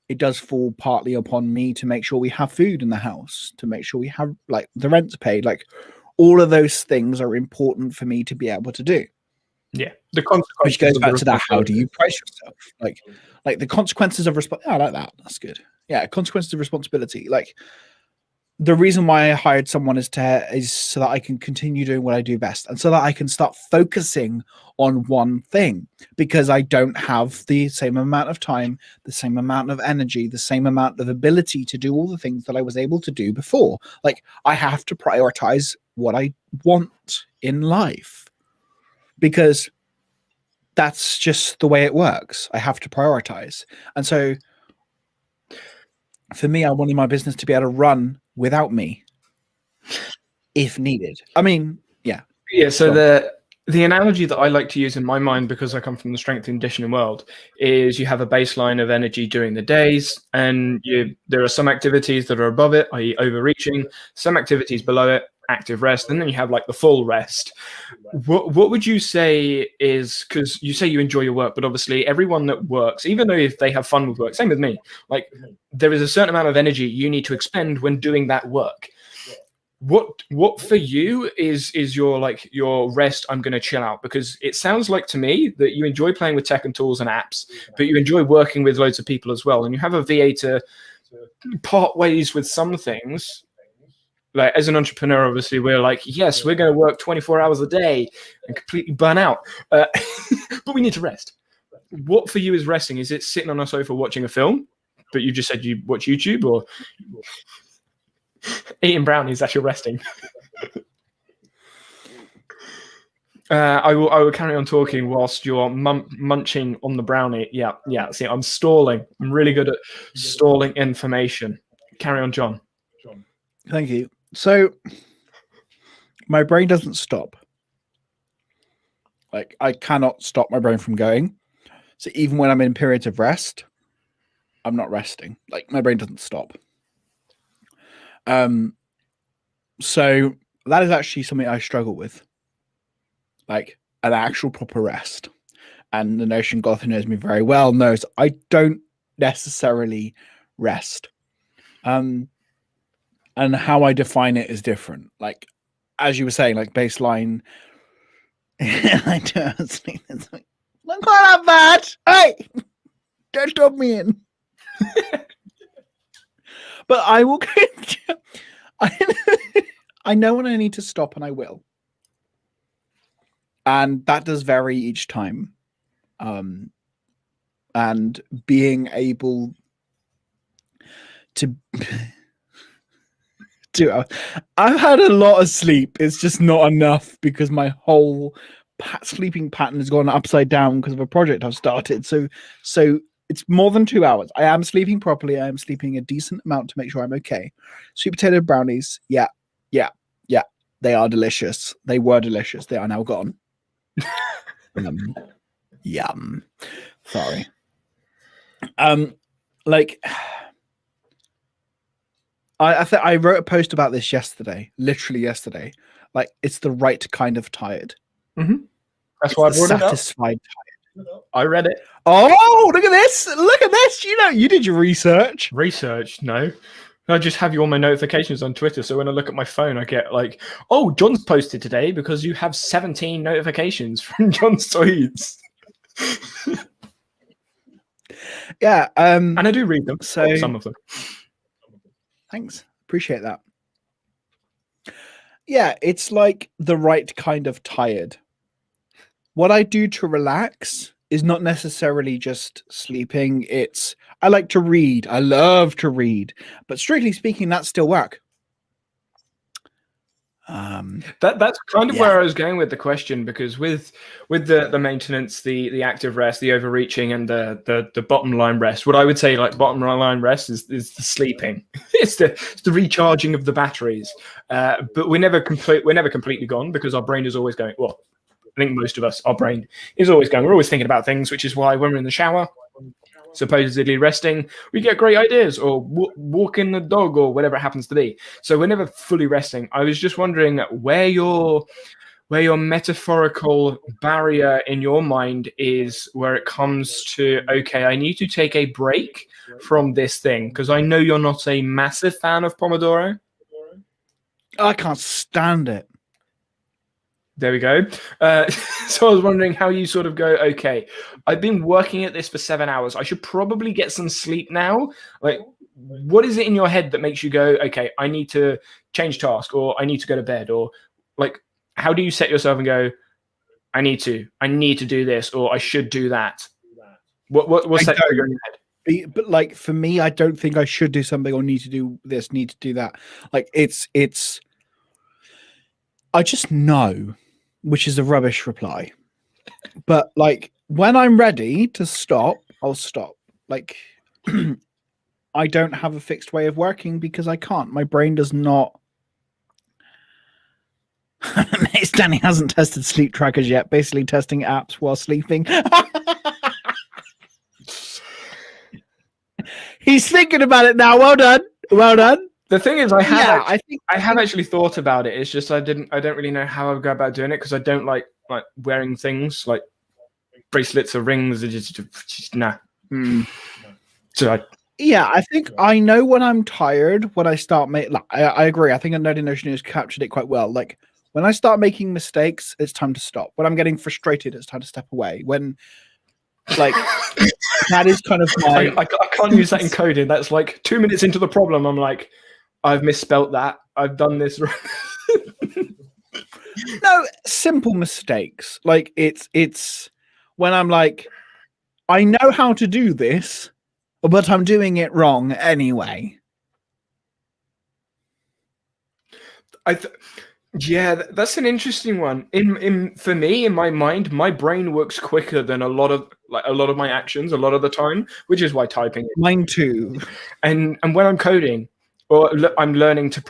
it does fall partly upon me to make sure we have food in the house, to make sure we have like the rent's paid. Like, all of those things are important for me to be able to do. Yeah, the consequences, which goes back to that. How do you price yourself? Like the consequences of I like that. That's good. Yeah, consequences of responsibility. Like, the reason why I hired someone is so that I can continue doing what I do best, and so that I can start focusing on one thing, because I don't have the same amount of time, the same amount of energy, the same amount of ability to do all the things that I was able to do before. Like, I have to prioritize what I want in life, because that's just the way it works. I have to prioritize. And so for me, I wanted my business to be able to run without me if needed. I mean, yeah. Yeah, so the analogy that I like to use in my mind, because I come from the strength and conditioning world, is you have a baseline of energy during the days, and there are some activities that are above it, i.e. overreaching, some activities below it, active rest, and then you have like the full rest. What would you say is, because you say you enjoy your work, but obviously everyone that works, even though if they have fun with work, same with me, like there is a certain amount of energy you need to expend when doing that work. What for you is your rest? I'm going to chill out, because it sounds like to me that you enjoy playing with tech and tools and apps, but you enjoy working with loads of people as well, and you have a VA to part ways with some things. Like, as an entrepreneur, obviously, we're like, yes, we're going to work 24 hours a day and completely burn out. But we need to rest. What for you is resting? Is it sitting on a sofa watching a film? But you just said you watch YouTube, or eating brownies, that's your resting. I will carry on talking whilst you're munching on the brownie. Yeah. See, I'm stalling. I'm really good at stalling information. Carry on, John. Thank you. So my brain doesn't stop. Like, I cannot stop my brain from going. So even when I'm in periods of rest, I'm not resting. Like, my brain doesn't stop. So that is actually something I struggle with. Like, an actual proper rest. And the notion Goth, who knows me very well, knows I don't necessarily rest. And how I define it is different. Like, as you were saying, like baseline. I don't sleep. It's like, not quite that bad. Hey, don't drop me in. But I will. I know when I need to stop, and I will. And that does vary each time. And being able to. I've had a lot of sleep. It's just not enough, because my whole sleeping pattern has gone upside down because of a project I've started. So it's more than 2 hours. I am sleeping properly. I am sleeping a decent amount to make sure I'm okay. Sweet potato brownies. Yeah. They are delicious. They were delicious. They are now gone. Yum. Sorry. Like, I wrote a post about this yesterday, literally yesterday. Like, it's the right kind of tired. Mm-hmm. That's why I brought it up. Satisfied tired. I read it. Oh, look at this! Look at this! You did your research. Research? No. I just have you on my notifications on Twitter, so when I look at my phone, I get like, oh, John's posted today, because you have 17 notifications from John's tweets. Yeah. And I do read them, so some of them. Thanks. Appreciate that. Yeah, it's like the right kind of tired. What I do to relax is not necessarily just sleeping. I like to read. I love to read. But strictly speaking, that's still work. That's kind of where I was going with the question, because with the maintenance, the active rest, the overreaching, and the bottom line rest, what I would say, like, bottom line rest is the sleeping. it's the recharging of the batteries. But we're never completely gone, because our brain is always going. Well, I think most of us, our brain is always going. We're always thinking about things, which is why when we're in the shower, supposedly resting, we get great ideas, or walking the dog, or whatever it happens to be. So we're never fully resting. I was just wondering where your metaphorical barrier in your mind is, where it comes to, okay, I need to take a break from this thing, because I know you're not a massive fan of Pomodoro. I can't stand it. There we go. So I was wondering how you sort of go, okay, I've been working at this for 7 hours. I should probably get some sleep now. Like, what is it in your head that makes you go, okay, I need to change task, or I need to go to bed, or like, how do you set yourself and go, I need to do this, or I should do that? What's that trigger in your head? But like, for me, I don't think I should do something, or need to do this, need to do that. Like, it's I just know, which is a rubbish reply. But like, when I'm ready to stop, I'll stop. Like, I don't have a fixed way of working, because I can't. My brain does not. Danny hasn't tested sleep trackers yet. Basically, testing apps while sleeping. He's thinking about it now. Well done. Well done. The thing is, I have actually thought about it. It's just I don't really know how I would go about doing it, because I don't like wearing things like bracelets or rings. Just nah. So I think I know when I'm tired, when I start making. Like, I agree. I think Nerdy Notion has captured it quite well. Like, when I start making mistakes, it's time to stop. When I'm getting frustrated, it's time to step away. When, like, that is kind of my. I can't use that in coding. That's like 2 minutes into the problem. I'm like, I've misspelt that. I've done this wrong. No, simple mistakes. Like, it's when I'm like, I know how to do this, but I'm doing it wrong anyway. Yeah, that's an interesting one. For me, in my mind, my brain works quicker than a lot of my actions a lot of the time, which is why typing. Mine too. And when I'm coding, or I'm learning to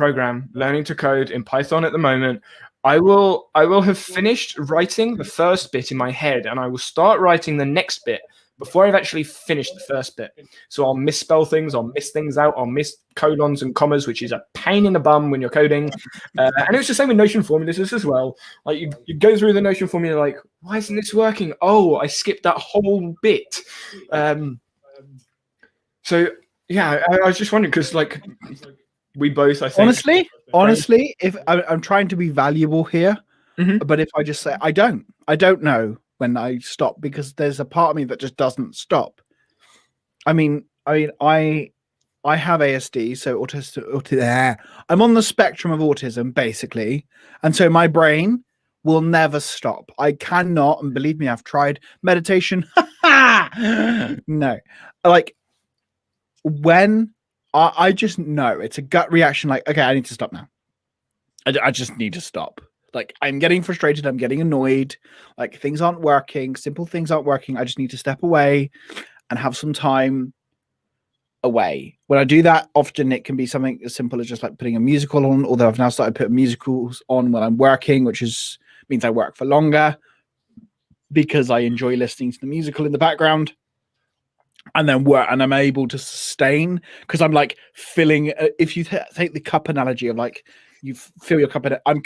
code in Python at the moment, I will have finished writing the first bit in my head, and I will start writing the next bit before I've actually finished the first bit. So I'll misspell things, I'll miss things out, I'll miss colons and commas, which is a pain in the bum when you're coding. And it's the same with Notion formulas as well. Like, you go through the Notion formula, like, why isn't this working? Oh, I skipped that whole bit. So yeah, I was just wondering, because like, we both, I think, honestly, if I'm trying to be valuable here, but if I just say I don't know when I stop, because there's a part of me that just doesn't stop. I mean, I have ASD, so autistic. I'm on the spectrum of autism, basically, and so my brain will never stop. I cannot, and believe me, I've tried meditation. No, like, when I just know, it's a gut reaction. Like, okay, I need to stop now. I just need to stop. Like, I'm getting frustrated. I'm getting annoyed. Like, things aren't working. Simple things aren't working. I just need to step away and have some time away. When I do that, often it can be something as simple as just like putting a musical on, although I've now started putting musicals on when I'm working, which means I work for longer, because I enjoy listening to the musical in the background. And then work, and I'm able to sustain, because I'm like filling. If you take the cup analogy of, like, you fill your cup, I'm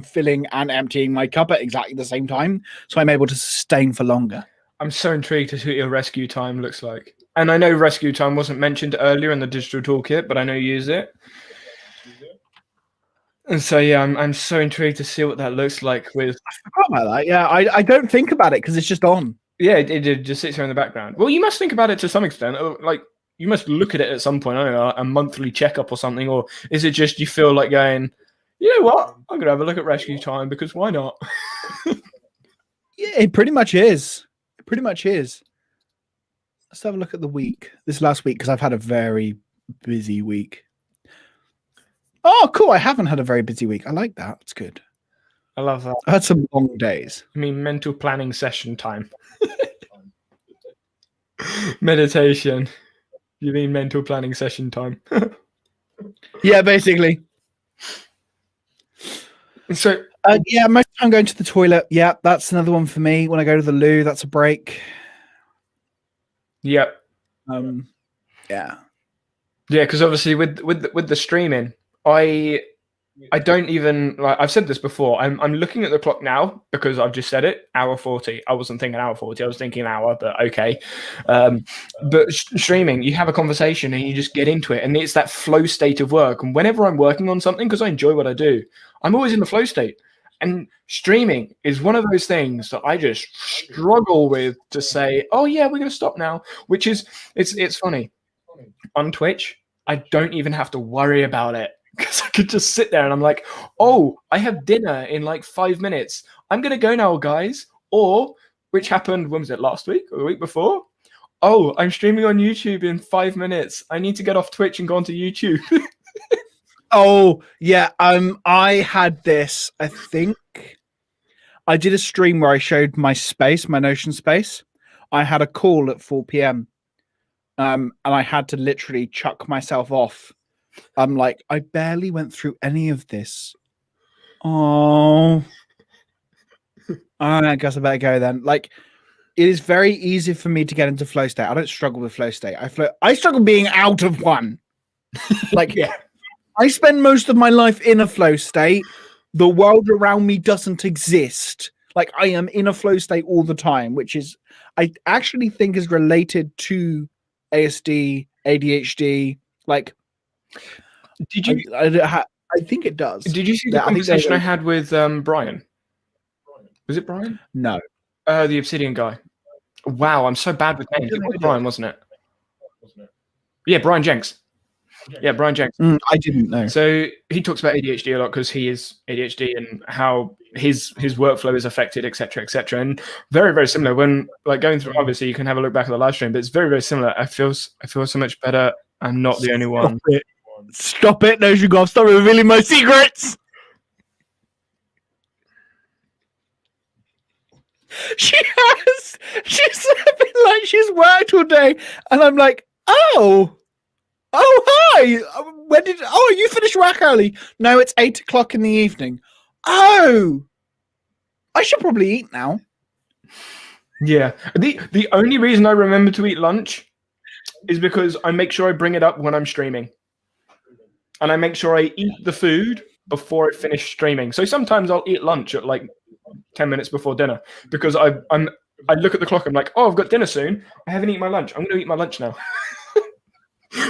filling and emptying my cup at exactly the same time, so I'm able to sustain for longer. I'm so intrigued to see what your rescue time looks like. And I know rescue time wasn't mentioned earlier in the digital toolkit, but I know you use it. And so yeah, I'm so intrigued to see what that looks like. I forgot about that. Yeah, I don't think about it because it's just on. Yeah, it just sits here in the background. Well, you must think about it to some extent. Like, you must look at it at some point. I don't know, a monthly checkup or something, or is it just you feel like going, you know what? I'm gonna have a look at rescue time, because why not? Yeah, it pretty much is. It pretty much is. Let's have a look at the week. This last week, because I've had a very busy week. Oh, cool. I haven't had a very busy week. I like that. It's good. I love that. I had some long days. I mean, mental planning session time. Meditation. You mean mental planning session time? Yeah, basically. So, yeah, most of the time going to the toilet. Yeah, that's another one for me. When I go to the loo, that's a break. yeah. Yeah. Yeah, because obviously with the streaming, I don't even like. I've said this before. I'm looking at the clock now because I've just said it. Hour 40. I wasn't thinking hour 40. I was thinking an hour, but okay. But streaming, you have a conversation and you just get into it, and it's that flow state of work. And whenever I'm working on something, because I enjoy what I do, I'm always in the flow state. And streaming is one of those things that I just struggle with to say, oh yeah, we're going to stop now. Which is it's funny. On Twitch, I don't even have to worry about it. Because I could just sit there and I'm like, oh, I have dinner in like 5 minutes. I'm going to go now, guys. Or, which happened, when was it, last week or the week before? Oh, I'm streaming on YouTube in 5 minutes. I need to get off Twitch and go onto YouTube. Oh, yeah. I had this, I think. I did a stream where I showed my space, my Notion space. I had a call at 4 p.m. And I had to literally chuck myself off. I'm like, I barely went through any of this. Oh, I guess I better go then. Like, it is very easy for me to get into flow state. I don't struggle with flow state. I struggle being out of one. Like, yeah. I spend most of my life in a flow state. The world around me doesn't exist. Like, I am in a flow state all the time, which is, I actually think is related to ASD, ADHD. Like, did you? I think it does. Did you see the conversation I had with Brian? Was it Brian? No. The Obsidian guy. Wow, I'm so bad with names. It was Brian, wasn't it? Yeah, Brian Jenks. Yeah, Brian Jenks. I didn't know. So he talks about ADHD a lot because he is ADHD and how his workflow is affected, etc., etc. And very, very similar. When like going through, obviously you can have a look back at the live stream, but it's very, very similar. I feel so much better. I'm not the only one. Stop it! No, you gotta stop revealing my secrets. She's been like she's worked all day, and I'm like, oh hi. When did you finish work early? No, it's 8 o'clock in the evening. Oh, I should probably eat now. Yeah, the only reason I remember to eat lunch is because I make sure I bring it up when I'm streaming, and I make sure I eat the food before I finish streaming. So sometimes I'll eat lunch at like 10 minutes before dinner because I look at the clock. I'm like, oh, I've got dinner soon. I haven't eaten my lunch. I'm going to eat my lunch now.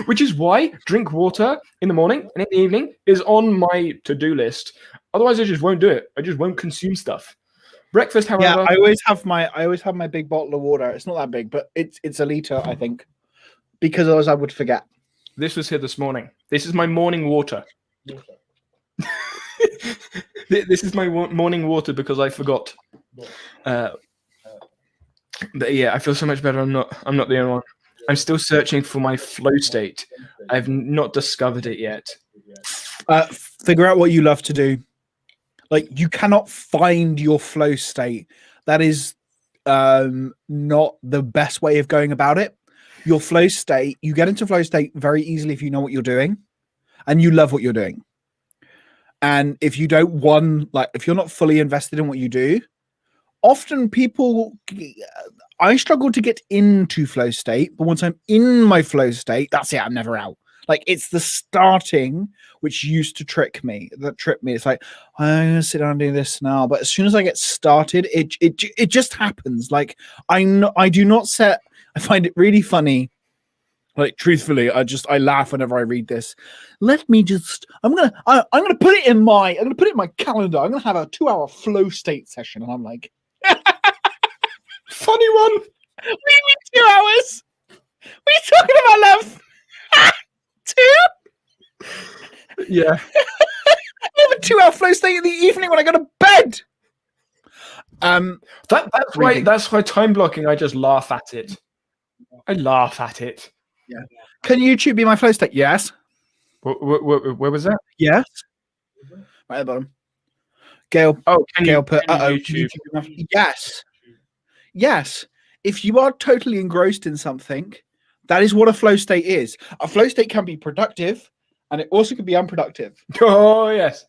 Which is why drink water in the morning and in the evening is on my to-do list. Otherwise, I just won't do it. I just won't consume stuff. Breakfast, however. Yeah, I always have my big bottle of water. It's not that big, but it's a liter, I think, because otherwise I would forget. This was here this morning. This is my morning water. This is my morning water because I forgot. But yeah, I feel so much better. I'm not the only one. I'm still searching for my flow state. I've not discovered it yet. Figure out what you love to do. Like, you cannot find your flow state. That is not the best way of going about it. Your flow state, you get into flow state very easily if you know what you're doing and you love what you're doing. And if you don't if you're not fully invested in what you do, often I struggle to get into flow state, but once I'm in my flow state, that's it. I'm never out. Like, it's the starting which used to trick me. It's like, I'm gonna sit down and do this now. But as soon as I get started, it just happens. Like, I do not set. I find it really funny. Like, truthfully, I laugh whenever I read this. Let me just. I'm gonna put it in my calendar. I'm gonna have a 2-hour flow state session, and I'm like, funny one. We need 2 hours. What are you talking about, love? 2? Yeah. I have a 2-hour flow state in the evening when I go to bed. That's why time blocking. I just laugh at it. I laugh at it. Yeah. Can YouTube be my flow state? Yes. Where was that? Yes. Right at the bottom. Gail. Oh, Gail put. YouTube. Yes. Yes. If you are totally engrossed in something, that is what a flow state is. A flow state can be productive, and it also can be unproductive. Oh yes.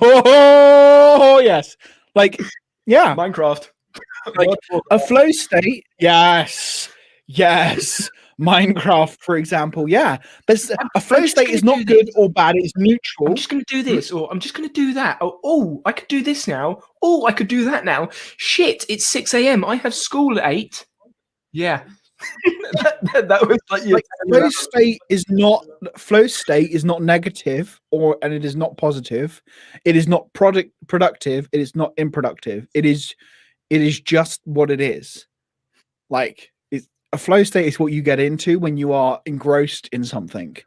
Oh yes. Like, yeah. Minecraft. Like a flow state. Yes. Yes. Minecraft, for example. Yeah. But a flow state is not good or bad. It's neutral. I'm just going to do this, or I'm just going to do that. Oh, I could do this now. Oh, I could do that now. Shit, it's 6 a.m. I have school at 8. Yeah. that was like flow state is not negative, and it is not positive. It is not productive. It is not unproductive. It is just what it is. Like, a flow state is what you get into when you are engrossed in something.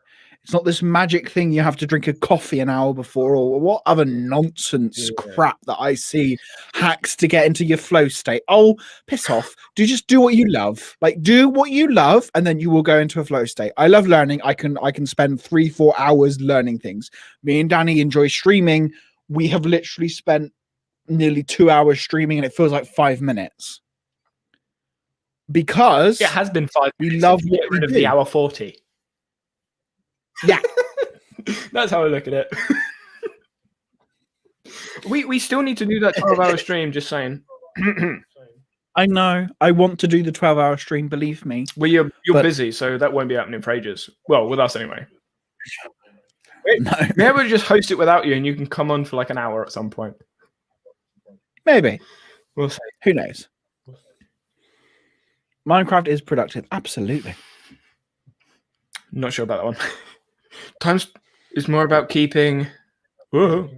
It's not this magic thing you have to drink a coffee an hour before, or what other nonsense crap that I see hacks to get into your flow state. Oh, piss off. Just do what you love. Like, do what you love, and then you will go into a flow state. I love learning. I can spend 3-4 hours learning things. Me and Danny enjoy streaming. We have literally spent nearly 2 hours streaming, and it feels like 5 minutes. Because it has been 5 we love to get rid of the hour 40. Yeah. That's how I look at it. we still need to do that 12-hour stream, just saying. I know. I want to do the 12-hour stream, believe me. Well, you're busy, so that won't be happening for ages. Well, with us anyway. No. Maybe we'll just host it without you, and you can come on for like an hour at some point. Maybe. We'll see. Who knows? Minecraft is productive. Absolutely. Not sure about that one. Times is more about keeping. Whoa.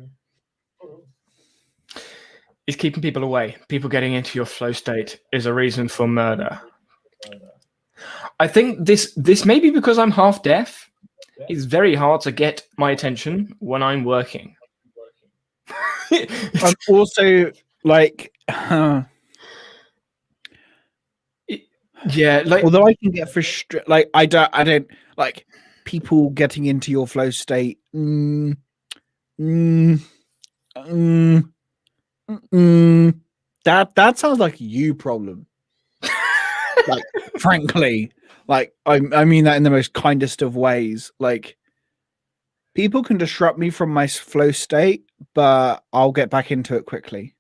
Is keeping people away. People getting into your flow state is a reason for murder. I think this may be because I'm half deaf. It's very hard to get my attention when I'm working. I'm also like. Yeah, like although I can get frustrated, like I don't like people getting into your flow state. That sounds like a you problem. Like, frankly, like I mean that in the most kindest of ways. Like, people can disrupt me from my flow state, but I'll get back into it quickly.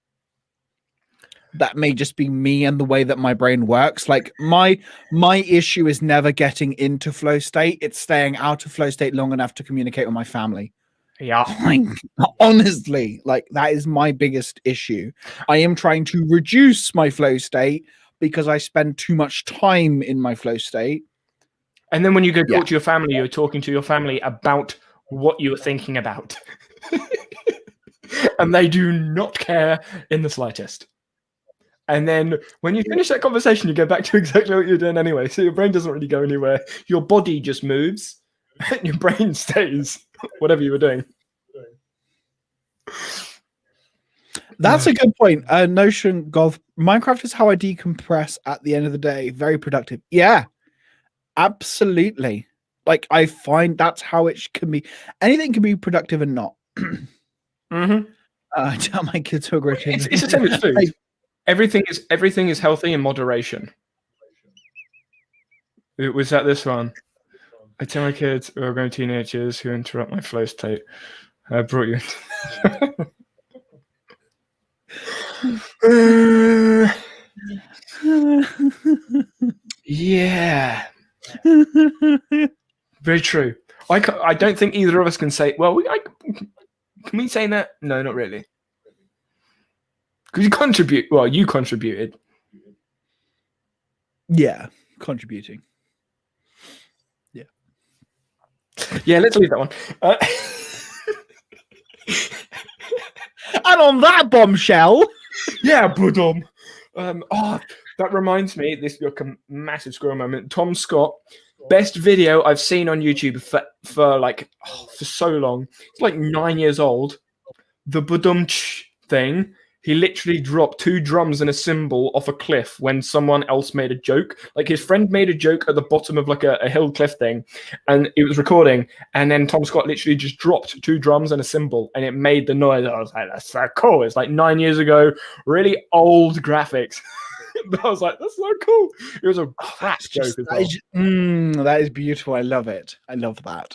That may just be me and the way that my brain works. Like, my issue is never getting into flow state. It's staying out of flow state long enough to communicate with my family. Yeah. Like, honestly, like, that is my biggest issue. I am trying to reduce my flow state because I spend too much time in my flow state. And then when you go talk to your family, you're talking to your family about what you were thinking about. And they do not care in the slightest. And then when you finish that conversation, you go back to exactly what you're doing anyway. So your brain doesn't really go anywhere. Your body just moves and your brain stays, whatever you were doing. That's a good point. Notion Golf. Minecraft is how I decompress at the end of the day. Very productive. Yeah, absolutely. Like, I find that's how it can be. Anything can be productive and not. I tell my kids to agree. It's the same as food. Everything is healthy in moderation. It was at this one. I tell my kids who are grown teenagers who interrupt my flow state. I brought you. Yeah. Very true. I don't think either of us can say. Well, can we say that? No, not really. Because you contribute. Well, you contributed. Yeah, contributing. Yeah. Yeah, let's leave that one. And on that bombshell. Yeah, budum. That reminds me. This is a massive squirrel moment. Tom Scott, best video I've seen on YouTube for so long. It's like 9 years old. The budum thing. he literally dropped 2 drums and a cymbal off a cliff when someone else made a joke. Like his friend made a joke at the bottom of like a hill cliff thing, and it was recording. And then Tom Scott literally just dropped 2 drums and a cymbal, and it made the noise. I was like, that's so cool. It's like 9 years ago, really old graphics. But I was like, that's so cool. It was a crap joke as well. That is beautiful. I love it. I love that.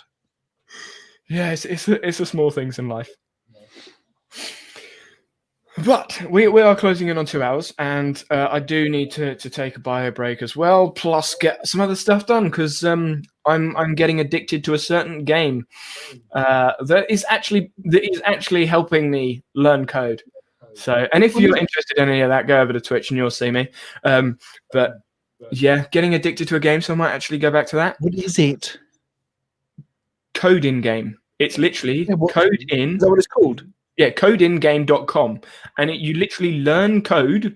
Yeah, it's the small things in life. But we are closing in on 2 hours, and I do need to take a bio break as well, plus get some other stuff done because I'm getting addicted to a certain game that is actually helping me learn code. So, and if you're interested in any of that, go over to Twitch and you'll see me. But yeah, getting addicted to a game, so I might actually go back to that. What is it? Code in game. It's literally code in. Is that what it's called? Yeah, codeingame.com. And you literally learn code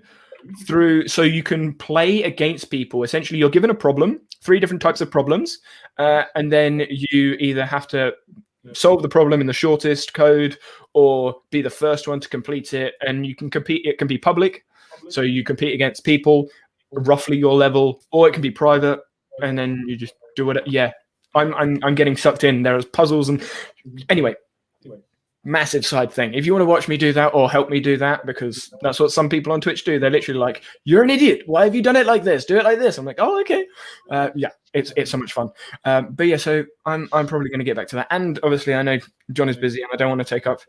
through, so you can play against people. Essentially, you're given a problem, 3 different types of problems, and then you either have to solve the problem in the shortest code or be the first one to complete it. And you can compete. It can be public, so you compete against people roughly your level, or it can be private, and then you just do it. Yeah, I'm getting sucked in. There's puzzles and anyway. Massive side thing. If you want to watch me do that or help me do that, because that's what some people on Twitch do. They're literally like, "You're an idiot. Why have you done it like this? Do it like this." I'm like, "Oh, okay." Yeah, it's so much fun. But yeah, so I'm probably going to get back to that. And obviously, I know John is busy, and I don't want to take up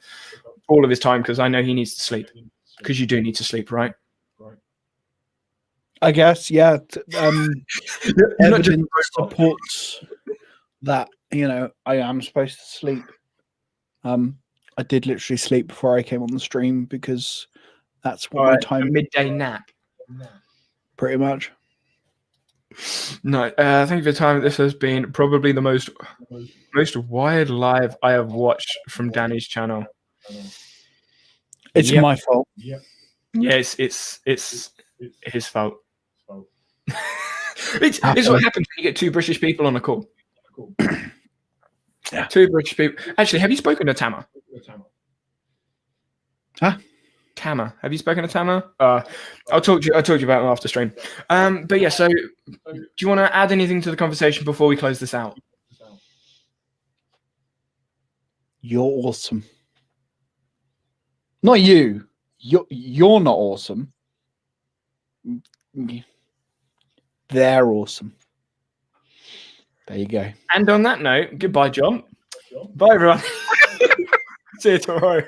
all of his time because I know he needs to sleep. Because you do need to sleep, right? I guess, yeah. Evidence supports that. I am supposed to sleep. I did literally sleep before I came on the stream because that's what my time. A midday nap. Pretty much. No, thank you for your time. This has been probably the most wide live I have watched from Danny's channel. It's my fault. Yeah, it's his fault. It's what happens when you get 2 British people on a call. Yeah. 2 British people. Actually, have you spoken to Tama? Huh? Tama. Have you spoken to Tama? I'll talk to you about it after stream. But yeah, so do you want to add anything to the conversation before we close this out? You're awesome. Not you. You're not awesome. They're awesome. There you go. And on that note, goodbye, John. Bye, everyone. See you tomorrow.